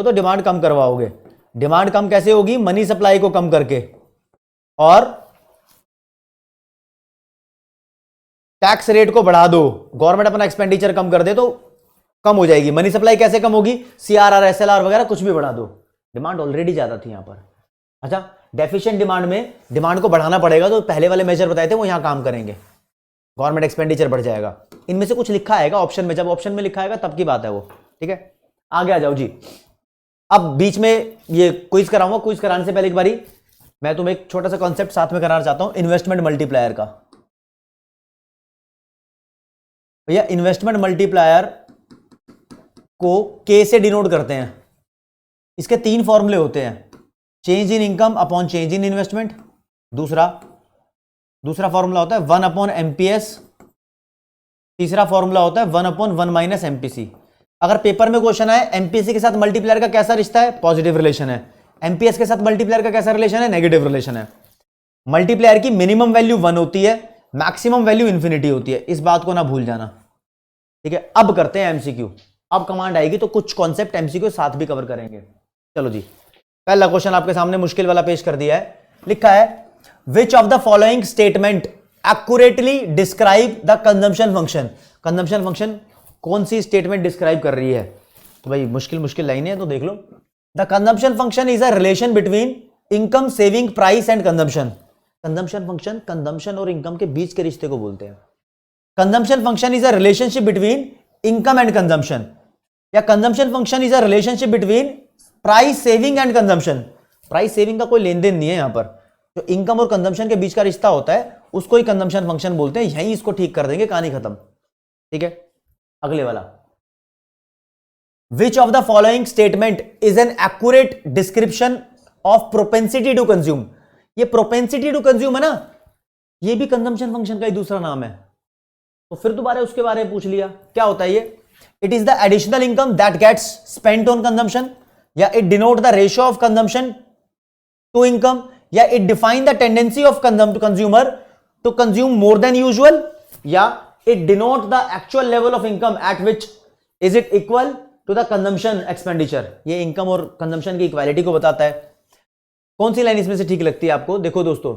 तो डिमांड कम करवाओगे। डिमांड कम कैसे होगी, मनी सप्लाई को कम करके, और टैक्स रेट को बढ़ा दो, गवर्नमेंट अपना एक्सपेंडिचर कम कर दे तो कम हो जाएगी। मनी सप्लाई कैसे कम होगी, CRR, SLR वगैरह कुछ भी बढ़ा दो, डिमांड ऑलरेडी ज्यादा थी यहां पर। अच्छा, डेफिशिएंट डिमांड में डिमांड को बढ़ाना पड़ेगा, तो पहले वाले मेजर बताए थे वो यहां काम करेंगे, गवर्नमेंट एक्सपेंडिचर बढ़ जाएगा। इनमें से कुछ लिखा आएगा ऑप्शन में, जब ऑप्शन में लिखा आएगा तब की बात है वो, ठीक है। आगे आ जाओ जी। अब बीच में ये क्विज कराऊंगा, क्विज कराने से पहले एक बारी मैं तुम्हें एक छोटा सा कॉन्सेप्ट साथ में कराना चाहता हूं, इन्वेस्टमेंट मल्टीप्लायर का। भैया इन्वेस्टमेंट मल्टीप्लायर को K से डिनोट करते हैं। इसके 3 फॉर्मूले होते हैं, change in income upon change in investment, दूसरा फॉर्मूला होता है 1/MPS, तीसरा फॉर्मूला होता है 1/1 - MPC। अगर पेपर में क्वेश्चन आए MPC के साथ मल्टीप्लायर का कैसा रिश्ता है, पॉजिटिव रिलेशन है, MPS के साथ मल्टीप्लायर का कैसा रिलेशन है, नेगेटिव रिलेशन है। मल्टीप्लायर की मिनिमम वैल्यू 1 होती है, मैक्सिमम वैल्यू इंफिनिटी होती है, इस बात को ना भूल जाना, ठीक है। अब करते हैं MCQ, अब कमांड आएगी तो कुछ कॉन्सेप्ट MCQ साथ भी कवर करेंगे। चलो जी, पहला क्वेश्चन आपके सामने मुश्किल वाला पेश कर दिया है, लिखा है विच of the following statement accurately describe the consumption function. Consumption function कौन सी स्टेटमेंट डिस्क्राइब कर रही है, तो भाई मुश्किल लाइन है तो देख लो। The consumption function is a relation between income, saving, price and consumption. Consumption function consumption और इनकम के बीच के रिश्ते को बोलते हैं। Consumption function is a relationship between income and consumption, या consumption function is a relationship between price, saving and consumption. Price saving का कोई लेन देन नहीं है यहां पर, जो इनकम और कंजम्पशन के बीच का रिश्ता होता है उसको ही कंजम्पशन फंक्शन बोलते हैं। यहीं इसको ठीक कर देंगे, कहानी खत्म, ठीक है। अगले वाला, which of the following statement is an accurate description of propensity to consume. ये प्रोपेंसिटी टू कंज्यूम है ना, ये भी कंजम्पशन फंक्शन का ही दूसरा नाम है। तो फिर दोबारा उसके बारे में पूछ लिया, क्या होता है ये? It is the additional income that gets spent on consumption, या it denote the ratio of consumption to income, या it define the tendency of consumer to consume more than usual, या it denote the actual level of income at which is it equal to the consumption expenditure. ये इनकम और कंजम्पशन की इक्वालिटी को बताता है। कौन सी लाइन इसमें से ठीक लगती है आपको? देखो दोस्तों,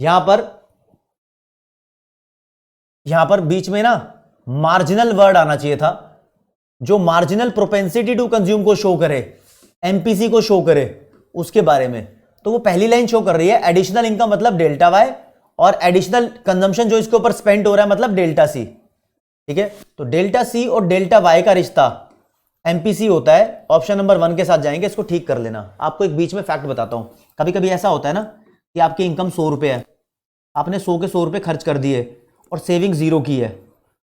यहां पर बीच में ना मार्जिनल वर्ड आना चाहिए था, जो मार्जिनल प्रोपेंसिटी टू कंज्यूम को शो करे, एमपीसी को शो करे, उसके बारे में। तो वो पहली लाइन शो कर रही है एडिशनल इनकम मतलब डेल्टा वाई, और एडिशनल कंजम्पशन जो इसके ऊपर स्पेंड हो रहा है मतलब डेल्टा सी। ठीक है, तो डेल्टा सी और डेल्टा वाई का रिश्ता एमपीसी होता है। ऑप्शन नंबर 1 के साथ जाएंगे, इसको ठीक कर लेना। आपको एक बीच में फैक्ट बताता हूं, कभी कभी ऐसा होता है ना कि आपकी इनकम 100 रुपए है, आपने 100 के 100 रुपए खर्च कर दिए और सेविंग 0 की है।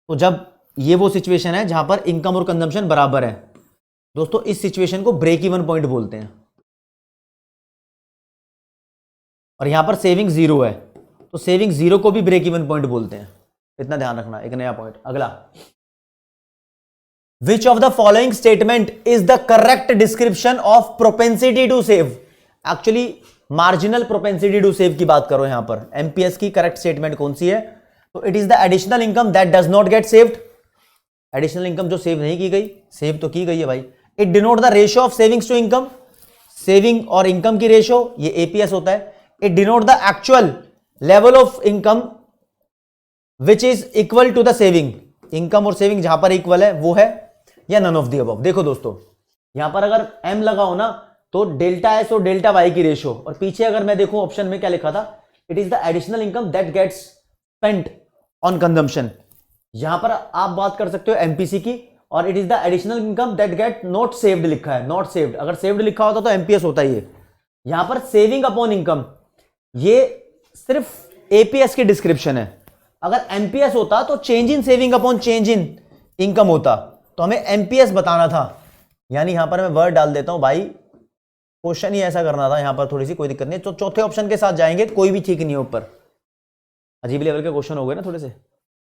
तो जब ये वो सिचुएशन है जहां पर इनकम और कंजम्पशन बराबर है दोस्तों, इस सिचुएशन को ब्रेक इवन पॉइंट बोलते हैं। और यहां पर सेविंग 0 है, तो सेविंग 0 को भी ब्रेक इवन पॉइंट बोलते हैं। इतना ध्यान रखना। एक नया पॉइंट, अगला, which of the following statement is the correct description of propensity to save? Actually marginal propensity to save की बात करो। यहां पर एमपीएस की करेक्ट स्टेटमेंट कौन सी है? तो it is the additional income that does not get saved. Additional income जो सेव नहीं की गई, सेव तो की गई है भाई। It denote the ratio of savings to income, saving और इनकम की रेशियो, ये एपीएस होता है। It denote the actual level of income which is equal to the saving, income और सेविंग जहां पर इक्वल है वो है, या नन ऑफ द अबव। देखो दोस्तों, यहां पर अगर एम लगाओ ना तो डेल्टा एस और डेल्टा वाई की रेशियो, और पीछे अगर मैं देखूं ऑप्शन में क्या लिखा था, it is the additional income that gets spent on consumption. यहां पर आप बात कर सकते हो एमपीसी की, और it is the additional income that get not saved लिखा है, नॉट सेव्ड। अगर सेव्ड लिखा होता तो एमपीएस होता ही है। यहां पर सेविंग अपॉन इनकम, ये सिर्फ एपीएस की डिस्क्रिप्शन है। अगर एमपीएस होता तो change in saving upon change in income होता, तो हमें एमपीएस बताना था। यानी यहां पर मैं वर्ड डाल देता हूं भाई, क्वेश्चन ही ऐसा करना था। यहां पर थोड़ी सी कोई दिक्कत नहीं है, तो चौथे ऑप्शन के साथ जाएंगे, कोई भी ठीक नहीं है ऊपर। अजीब लेवल के क्वेश्चन हो गए ना थोड़े से,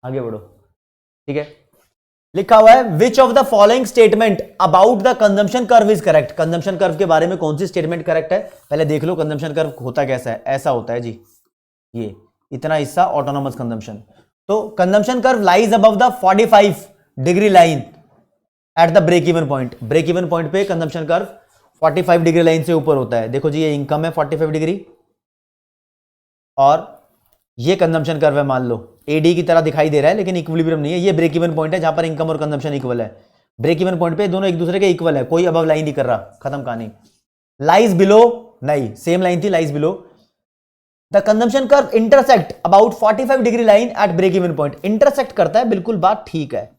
आगे बढ़ो। ठीक है, लिखा हुआ है विच of the following statement about the consumption curve is correct. Consumption curve के बारे में कौन सी स्टेटमेंट करेक्ट है? पहले देख लो कंजम्पशन कर्व होता कैसा है। ऐसा होता है जी, ये इतना हिस्सा ऑटोनोमस कंजम्पशन। तो consumption curve lies above the 45 degree line at the break even point. Break even point पे कंजम्पशन कर्व 45 डिग्री लाइन से ऊपर होता है। देखो जी, ये इनकम है 45 डिग्री, और ये कंजम्पशन कर्व है, मान लो एडी की तरह दिखाई दे रहा है, लेकिन इक्विलिब्रियम नहीं है। ये ब्रेक इवन पॉइंट है जहां पर इनकम और कंजम्पशन इक्वल है। ब्रेक इवन पॉइंट पे दोनों एक दूसरे के इक्वल है, कोई अबव लाइन नहीं कर रहा, खत्म कहानी। लाइज बिलो, नहीं, सेम लाइन थी, lies below the consumption curve intersect about 45 degree line at break even point. Intersect करता है, बिल्कुल बात ठीक है,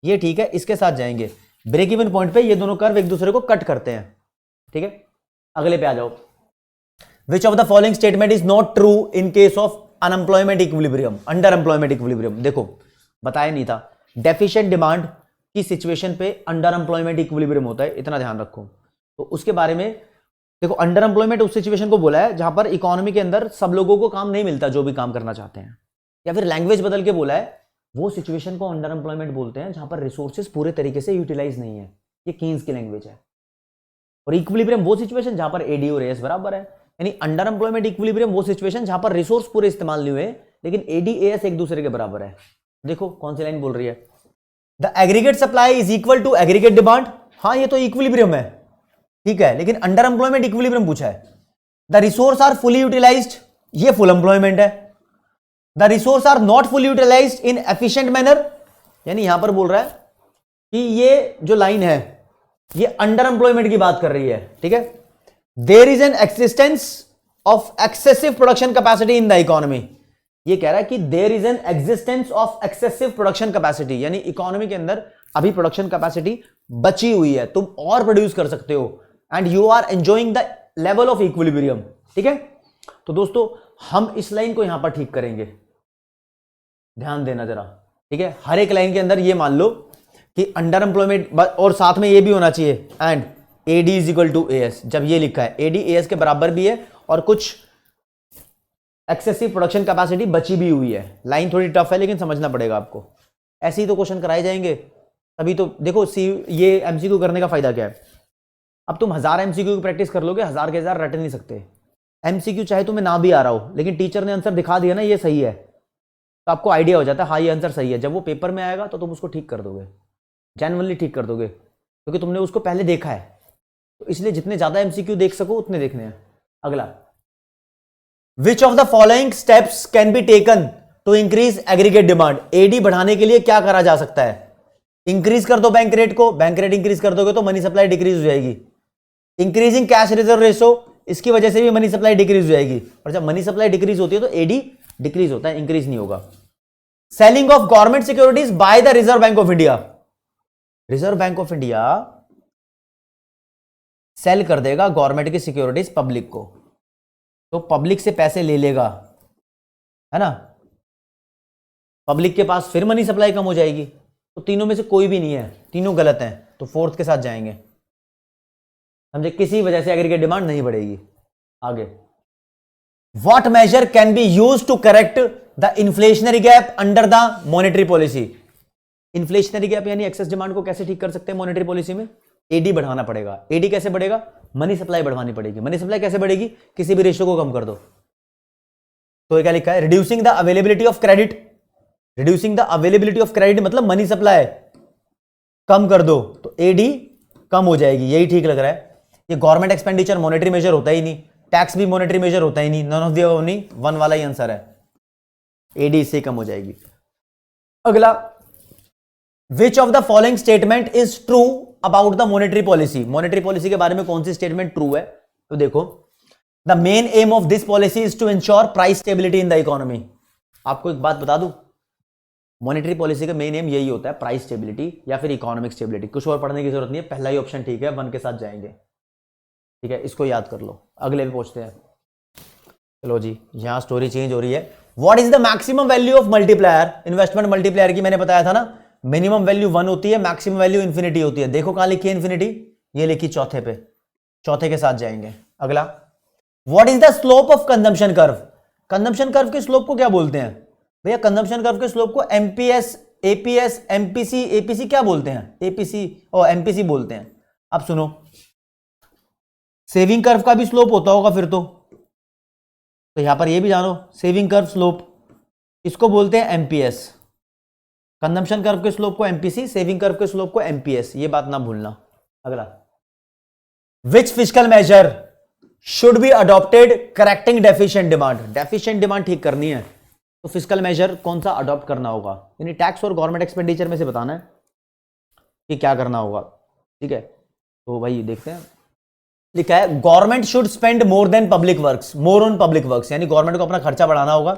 ये ठीक है, इसके साथ जाएंगे। ब्रेक इवन पॉइंट पे ये दोनों कर्व एक दूसरे को कट करते हैं। ठीक है, अगले पे आ जाओ। विच of the following statement is not true in case of unemployment equilibrium, under employment equilibrium? देखो बताया नहीं था, डेफिशिएंट डिमांड की सिचुएशन पे अंडर एम्प्लॉयमेंट इक्विलिब्रियम होता है, इतना ध्यान रखो। तो उसके बारे में देखो, अंडर एम्प्लॉयमेंट उस सिचुएशन को बोला है जहां पर इकोनॉमी के अंदर सब लोगों को काम नहीं मिलता जो भी काम करना चाहते हैं, या फिर लैंग्वेज बदल के बोला है, वो सिचुएशन को अंडर एम्प्लॉयमेंट बोलते हैं जहां पर रिसोर्सेज पूरे तरीके से यूटिलाइज नहीं है। ये कीन्स की लैंग्वेज है। और इक्विलिब्रियम वो सिचुएशन जहां पर एडी और एएस बराबर है। यानी अंडर एम्प्लॉयमेंट इक्विलिब्रियम वो सिचुएशन जहां पर रिसोर्स पूरे इस्तेमाल नहीं हुए, लेकिन एडी एएस एक दूसरे के बराबर है। देखो कौन सी लाइन बोल रही है, the aggregate supply is equal to aggregate demand. हाँ, ये तो इक्विलिब्रियम है, ठीक है, लेकिन अंडर एम्प्लॉयमेंट इक्विलिब्रियम पूछा है। The resource are fully utilised, ये फुल एम्प्लॉयमेंट है। The resource are not fully utilised in efficient manner, यानी यहां पर बोल रहा है कि ये जो लाइन है ये अंडर एम्प्लॉयमेंट की बात कर रही है। ठीक है, there is an existence of excessive production capacity in the economy. ये कह रहा है कि there is an existence of excessive production capacity, यानी इकोनॉमी के अंदर अभी प्रोडक्शन कैपेसिटी बची हुई है, तुम और प्रोड्यूस कर सकते हो, and you are enjoying the level of equilibrium. ठीक है, तो दोस्तों हम इस लाइन को यहां पर ठीक करेंगे, ध्यान देना जरा। ठीक है, हर एक लाइन के अंदर ये मान लो कि अंडर एम्प्लॉयमेंट, और साथ में ये भी होना चाहिए and AD is equal to AS. जब ये लिखा है एडी एएस के बराबर भी है और कुछ एक्सेसिव प्रोडक्शन कैपेसिटी बची भी हुई है। लाइन थोड़ी टफ है लेकिन समझना पड़ेगा आपको, ऐसे ही तो क्वेश्चन कराए जाएंगे। तभी तो देखो ये एमसीक्यू करने का फायदा क्या है, अब तुम 1000 एमसीक्यू की प्रैक्टिस कर लोगे, 1000 के 1000 रट नहीं सकते। एमसीक्यू चाहे तुम्हें ना भी आ रहा हो, लेकिन टीचर ने आंसर दिखा दिया ना ये सही है, तो आपको आइडिया हो जाता है हाँ ये आंसर सही है। जब वो पेपर में आएगा तो तुम उसको ठीक कर दोगे, जेन्युइनली ठीक कर दोगे, क्योंकि तुमने उसको पहले देखा है। तो इसलिए जितने ज्यादा एमसीक्यू देख सको उतने देखने हैं। अगला, which of the following steps can be taken to increase aggregate demand. AD बढ़ाने के लिए क्या करा जा सकता है? इंक्रीज कर दो बैंक रेट को, बैंक रेट इंक्रीज कर दोगे तो मनी सप्लाई डिक्रीज हो जाएगी। इंक्रीजिंग कैश रिजर्व रेशो, इसकी वजह से भी मनी सप्लाई डिक्रीज हो जाएगी, और जब मनी सप्लाई डिक्रीज होती है तो एडी डिक्रीज होता है, इंक्रीज नहीं होगा। Selling of government securities by the Reserve Bank of India, Reserve Bank of India sell कर देगा गवर्नमेंट की सिक्योरिटीज पब्लिक को, तो पब्लिक से पैसे ले लेगा, है ना, पब्लिक के पास फिर मनी सप्लाई कम हो जाएगी। तो तीनों में से कोई भी नहीं है, तीनों गलत हैं, तो फोर्थ के साथ जाएंगे। समझे, किसी वजह से एग्रीगेट डिमांड नहीं बढ़ेगी। आगे, what measure can be use to correct the inflationary gap under the monetary policy. Inflationary gap यानी एक्सेस डिमांड को कैसे ठीक कर सकते हैं मॉनेटरी पॉलिसी में? एडी बढ़ाना पड़ेगा। एडी कैसे बढ़ेगा? मनी सप्लाई बढ़वानी पड़ेगी। मनी सप्लाई कैसे बढ़ेगी? किसी भी रेशियो को कम कर दो। तो ये क्या लिखा है? Reducing the availability of credit, reducing the availability of credit मतलब मनी सप्लाई कम कर दो, तो एडी कम हो जाएगी। यही ठीक लग रहा है। ये गवर्नमेंट एक्सपेंडिचर मॉनेटरी मेजर होता ही नहीं, टैक्स भी मॉनेटरी मेजर होता ही नहीं, नन ऑफ द अबव नहीं, वन वाला ही आंसर है, एडी इससे कम हो जाएगी। अगला, which of the following statement is true about the monetary policy. Monetary policy के बारे में कौन सी स्टेटमेंट ट्रू है? तो देखो, the main aim of this policy is to ensure price stability in the economy. आपको एक बात बता दूं, मॉनेटरी पॉलिसी का मेन एम यही होता है, प्राइस स्टेबिलिटी या फिर इकोनॉमिक स्टेबिलिटी। कुछ और पढ़ने की जरूरत नहीं है, पहला ही ऑप्शन ठीक है, वन के साथ जाएंगे। ठीक है, इसको याद कर लो। अगले पे पहुंचते हैं। चलो जी, यहां स्टोरी चेंज हो रही है। What is the maximum value of multiplier? Investment multiplier की मैंने बताया था ना, मिनिमम वैल्यू 1 होती है, मैक्सिमम वैल्यू इंफिनिटी होती है। देखो कहां लिखी है इंफिनिटी, ये लिखी चौथे पे, चौथे के साथ जाएंगे। अगला, what is the slope of consumption curve? Consumption curve के स्लोप को क्या बोलते हैं भैया? कंजम्पशन कर्व के स्लोप को एमपीएस, एपीएस, एमपीसी, एपीसी क्या बोलते हैं? एपीसी और एमपीसी बोलते हैं। अब सुनो, सेविंग कर्व का भी स्लोप होता होगा फिर तो यहां पर ये भी जानो, सेविंग कर्व स्लोप इसको बोलते हैं एमपीएस। कंजम्पशन कर्व के स्लोप को एमपीसी, सेविंग कर्व के स्लोप को एमपीएस, ये बात ना भूलना। अगला, which fiscal measure should be adopted correcting deficient demand? Deficient demand ठीक करनी है तो फिस्कल मेजर कौन सा अडॉप्ट करना होगा? यानी टैक्स और गवर्नमेंट एक्सपेंडिचर में से बताना है कि क्या करना होगा। ठीक है, तो भाई देखते हैं। लिखा है government should spend more than public works, more on public works, यानी गवर्नमेंट को अपना खर्चा बढ़ाना होगा।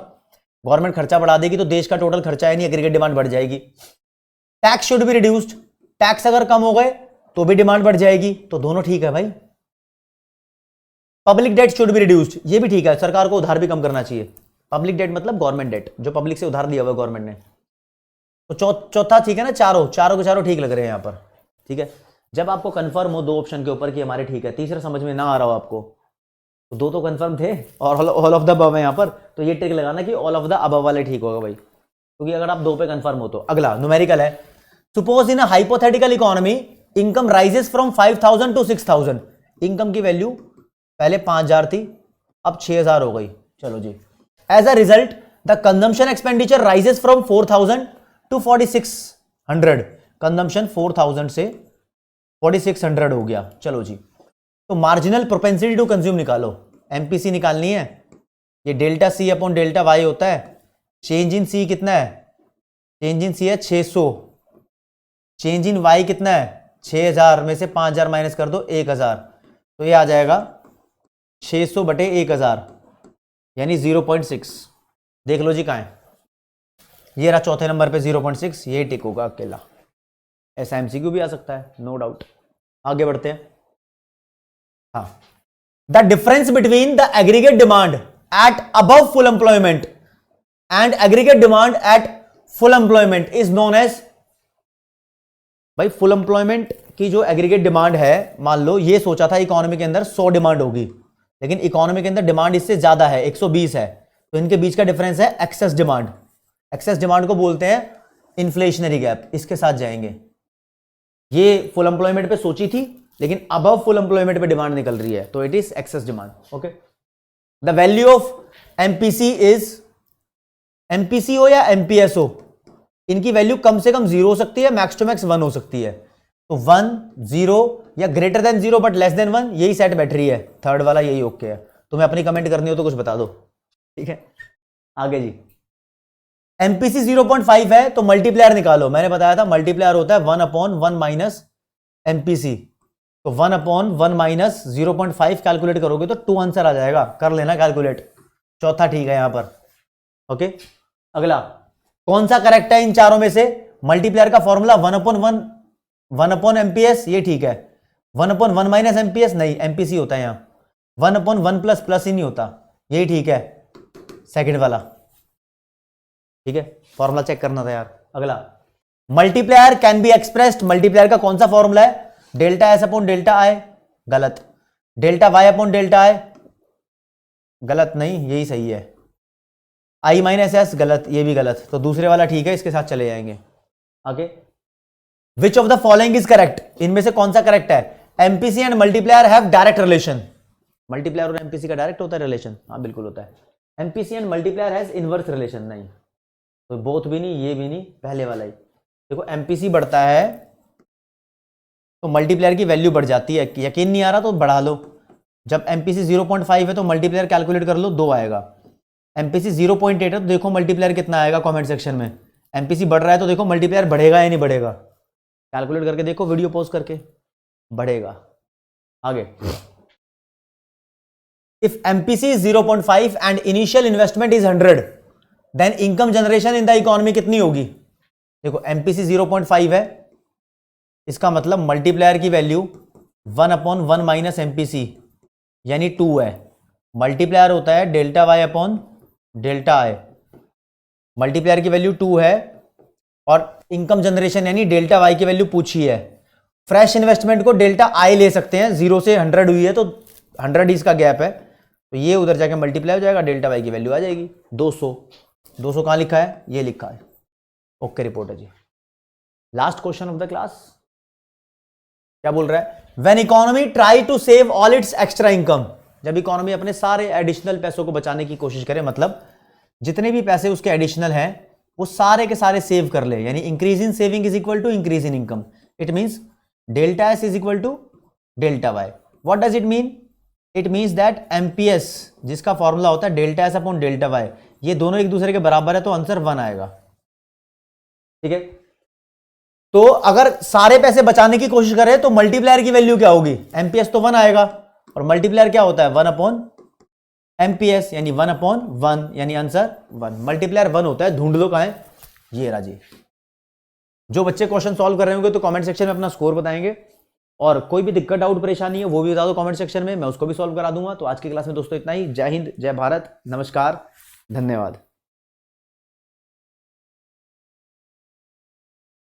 गवर्नमेंट खर्चा बढ़ा देगी तो देश का टोटल खर्चा है नहीं, एग्रीगेट डिमांड बढ़ जाएगी। Tax should be reduced, tax अगर कम हो गए तो भी डिमांड बढ़ जाएगी, तो दोनों ठीक है भाई। Public debt should be reduced, ये भी ठीक है, सरकार को उधार भी कम करना चाहिए। पब्लिक डेट मतलब गवर्नमेंट डेट, जो पब्लिक से उधार लिया हुआ गवर्नमेंट ने। तो चौथा ठीक है ना, चारों के चारों ठीक लग रहे हैं यहां पर। ठीक है, जब आपको कंफर्म हो दो ऑप्शन के ऊपर कि हमारे ठीक है, तीसरा समझ में ना आ रहा हो आपको, तो दो तो कंफर्म थे और ऑल ऑफ द अबव है यहां पर, तो ये ट्रिक लगाना कि ऑल ऑफ द अबव वाले ठीक होगा भाई, क्योंकि अगर आप दो पे कंफर्म हो तो। अगला न्यूमेरिकल है, suppose in a hypothetical economy income rises from 5000 to 6000। Income की वैल्यू पहले 5000 थी, अब 6000 हो गई। चलो जी, as a result the consumption expenditure rises from 4000 to 4600। Consumption 4000 से 4600 हो गया। चलो जी, तो मार्जिनल प्रोपेंसिटी टू कंज्यूम निकालो, एमपीसी निकालनी है। ये delta C upon delta Y होता है। चेंज इन सी कितना है? चेंज इन सी है 600, चेंज इन वाई कितना है? 6000 में से 5000 माइनस कर दो 1000, तो ये आ जाएगा 600 बटे 1000 यानी 0.6। देख लो जी कहाँ है, ये रहा चौथे नंबर पे 0.6, ये टिक होगा अकेला। ऐसा एमसीक्यू भी आ सकता है, नो डाउट। आगे बढ़ते हैं। हाँ, the difference between the aggregate demand at above full employment and aggregate demand at full employment is known as. भाई फुल एम्प्लॉयमेंट की जो एग्रीगेट डिमांड है, मान लो ये सोचा था इकोनॉमी के अंदर 100 डिमांड होगी, लेकिन इकोनॉमी के अंदर डिमांड इससे ज्यादा है, 120 है, तो इनके बीच का डिफरेंस है एक्सेस डिमांड। एक्सेस डिमांड को बोलते हैं इन्फ्लेशनरी गैप, इसके साथ जाएंगे। ये फुल एम्प्लॉयमेंट पे सोची थी, लेकिन अबव फुल एम्प्लॉयमेंट पे डिमांड निकल रही है, तो it is excess demand. Okay, the value of MPC is, MPC हो या एमपीएस हो, इनकी वैल्यू कम से कम 0 हो सकती है, मैक्स टू मैक्स 1 हो सकती है। तो 1, 0 या greater than 0 but less than 1, यही सेट बैटरी है। थर्ड वाला यही ओके है। तुम्हें अपनी कमेंट करनी हो तो कुछ बता दो, ठीक है। आगे जी, एमपीसी 0.5 है तो मल्टीप्लायर निकालो। मैंने बताया था मल्टीप्लायर होता है 1/1 माइनस एमपीसी। तो 1/1 माइनस 0.5 कैलकुलेट करोगे तो 2 आंसर आ जाएगा, कर लेना कैलकुलेट। चौथा ठीक है यहां पर। ओके, अगला कौन सा करेक्ट है इन चारों में से? मल्टीप्लायर का फॉर्मूला 1/1 एमपीएस, ये ठीक है। 1/1 माइनस एमपीएस नहीं, एमपीसी होता है यहां। 1/1 प्लस प्लस ही नहीं होता, यही ठीक है, सेकंड वाला। ठीक है, फॉर्मूला चेक करना था यार। अगला, multiplier can be expressed, multiplier का कौन सा फॉर्मूला है? Delta S upon delta I, गलत। Delta Y upon delta I, गलत नहीं, यही सही है। आई माइनस एस, गलत, ये भी गलत। तो दूसरे वाला ठीक है, इसके साथ चले जाएंगे आगे। विच of the following is correct, इनमें से कौन सा करेक्ट है? MPC and multiplier have direct relation. Multiplier और एमपीसी का डायरेक्ट होता है रिलेशन? हाँ बिल्कुल होता है। MPC and multiplier has inverse relation, नहीं। तो बोथ भी नहीं, ये भी नहीं, पहले वाला ही। देखो एमपीसी बढ़ता है तो मल्टीप्लायर की वैल्यू बढ़ जाती है। यकीन नहीं आ रहा तो बढ़ा लो। जब एमपीसी 0.5 है तो मल्टीप्लायर कैलकुलेट कर लो, 2 आएगा। एमपीसी 0.8 है तो देखो मल्टीप्लायर कितना आएगा कमेंट सेक्शन में। एमपीसी बढ़ रहा है तो देखो मल्टीप्लायर बढ़ेगा या नहीं बढ़ेगा, कैलकुलेट करके देखो, वीडियो पॉज करके। बढ़ेगा। आगे, if MPC is 0.5 and initial investment is 100, then income generation in the economy कितनी होगी? देखो एमपीसी 0.5 है, इसका मतलब मल्टीप्लायर की वैल्यू 1/1 माइनस एमपीसी यानी 2 है। मल्टीप्लायर होता है delta Y upon delta I. Multiplier की वैल्यू 2 है और इनकम जनरेशन यानी डेल्टा वाई की वैल्यू पूछी है। फ्रेश इन्वेस्टमेंट को डेल्टा आई ले सकते हैं, 0 से 100 हुई है तो 100 इसका गैप है, तो ये उधर जाके मल्टीप्लाई हो जाएगा, डेल्टा वाई की वैल्यू आ जाएगी 200। 200 कहां लिखा है? ये लिखा है। ओके, रिपोर्ट है जी। Last question of the class क्या बोल रहा है? When economy try to save all its extra income, जब इकोनॉमी अपने सारे एडिशनल पैसों को बचाने की कोशिश करे, मतलब जितने भी पैसे उसके एडिशनल हैं वो सारे के सारे सेव कर ले, यानी increase in saving is equal to increase in income. It means delta S is equal to delta Y. What does it mean? It means that MPS जिसका फॉर्मूला होता है delta S upon delta Y, ये दोनों एक दूसरे के बराबर है तो आंसर 1 आएगा। ठीक है, तो अगर सारे पैसे बचाने की कोशिश करें तो मल्टीप्लायर की वैल्यू क्या होगी? एमपीएस तो 1 आएगा और मल्टीप्लायर क्या होता है? 1/, एमपीएस यानी 1/1 यानी आंसर 1। मल्टीप्लायर 1 होता है, ढूंढ लो कहां है, ये राजी। जो बच्चे क्वेश्चन सॉल्व कर रहे होंगे तो कमेंट सेक्शन में अपना स्कोर बताएंगे, और कोई भी दिक्कत डाउट परेशानी है वो भी बता दो कमेंट सेक्शन में, मैं उसको भी सॉल्व करा दूंगा। तो आज की क्लास में दोस्तों इतना ही। जय हिंद, जय भारत, नमस्कार, धन्यवाद।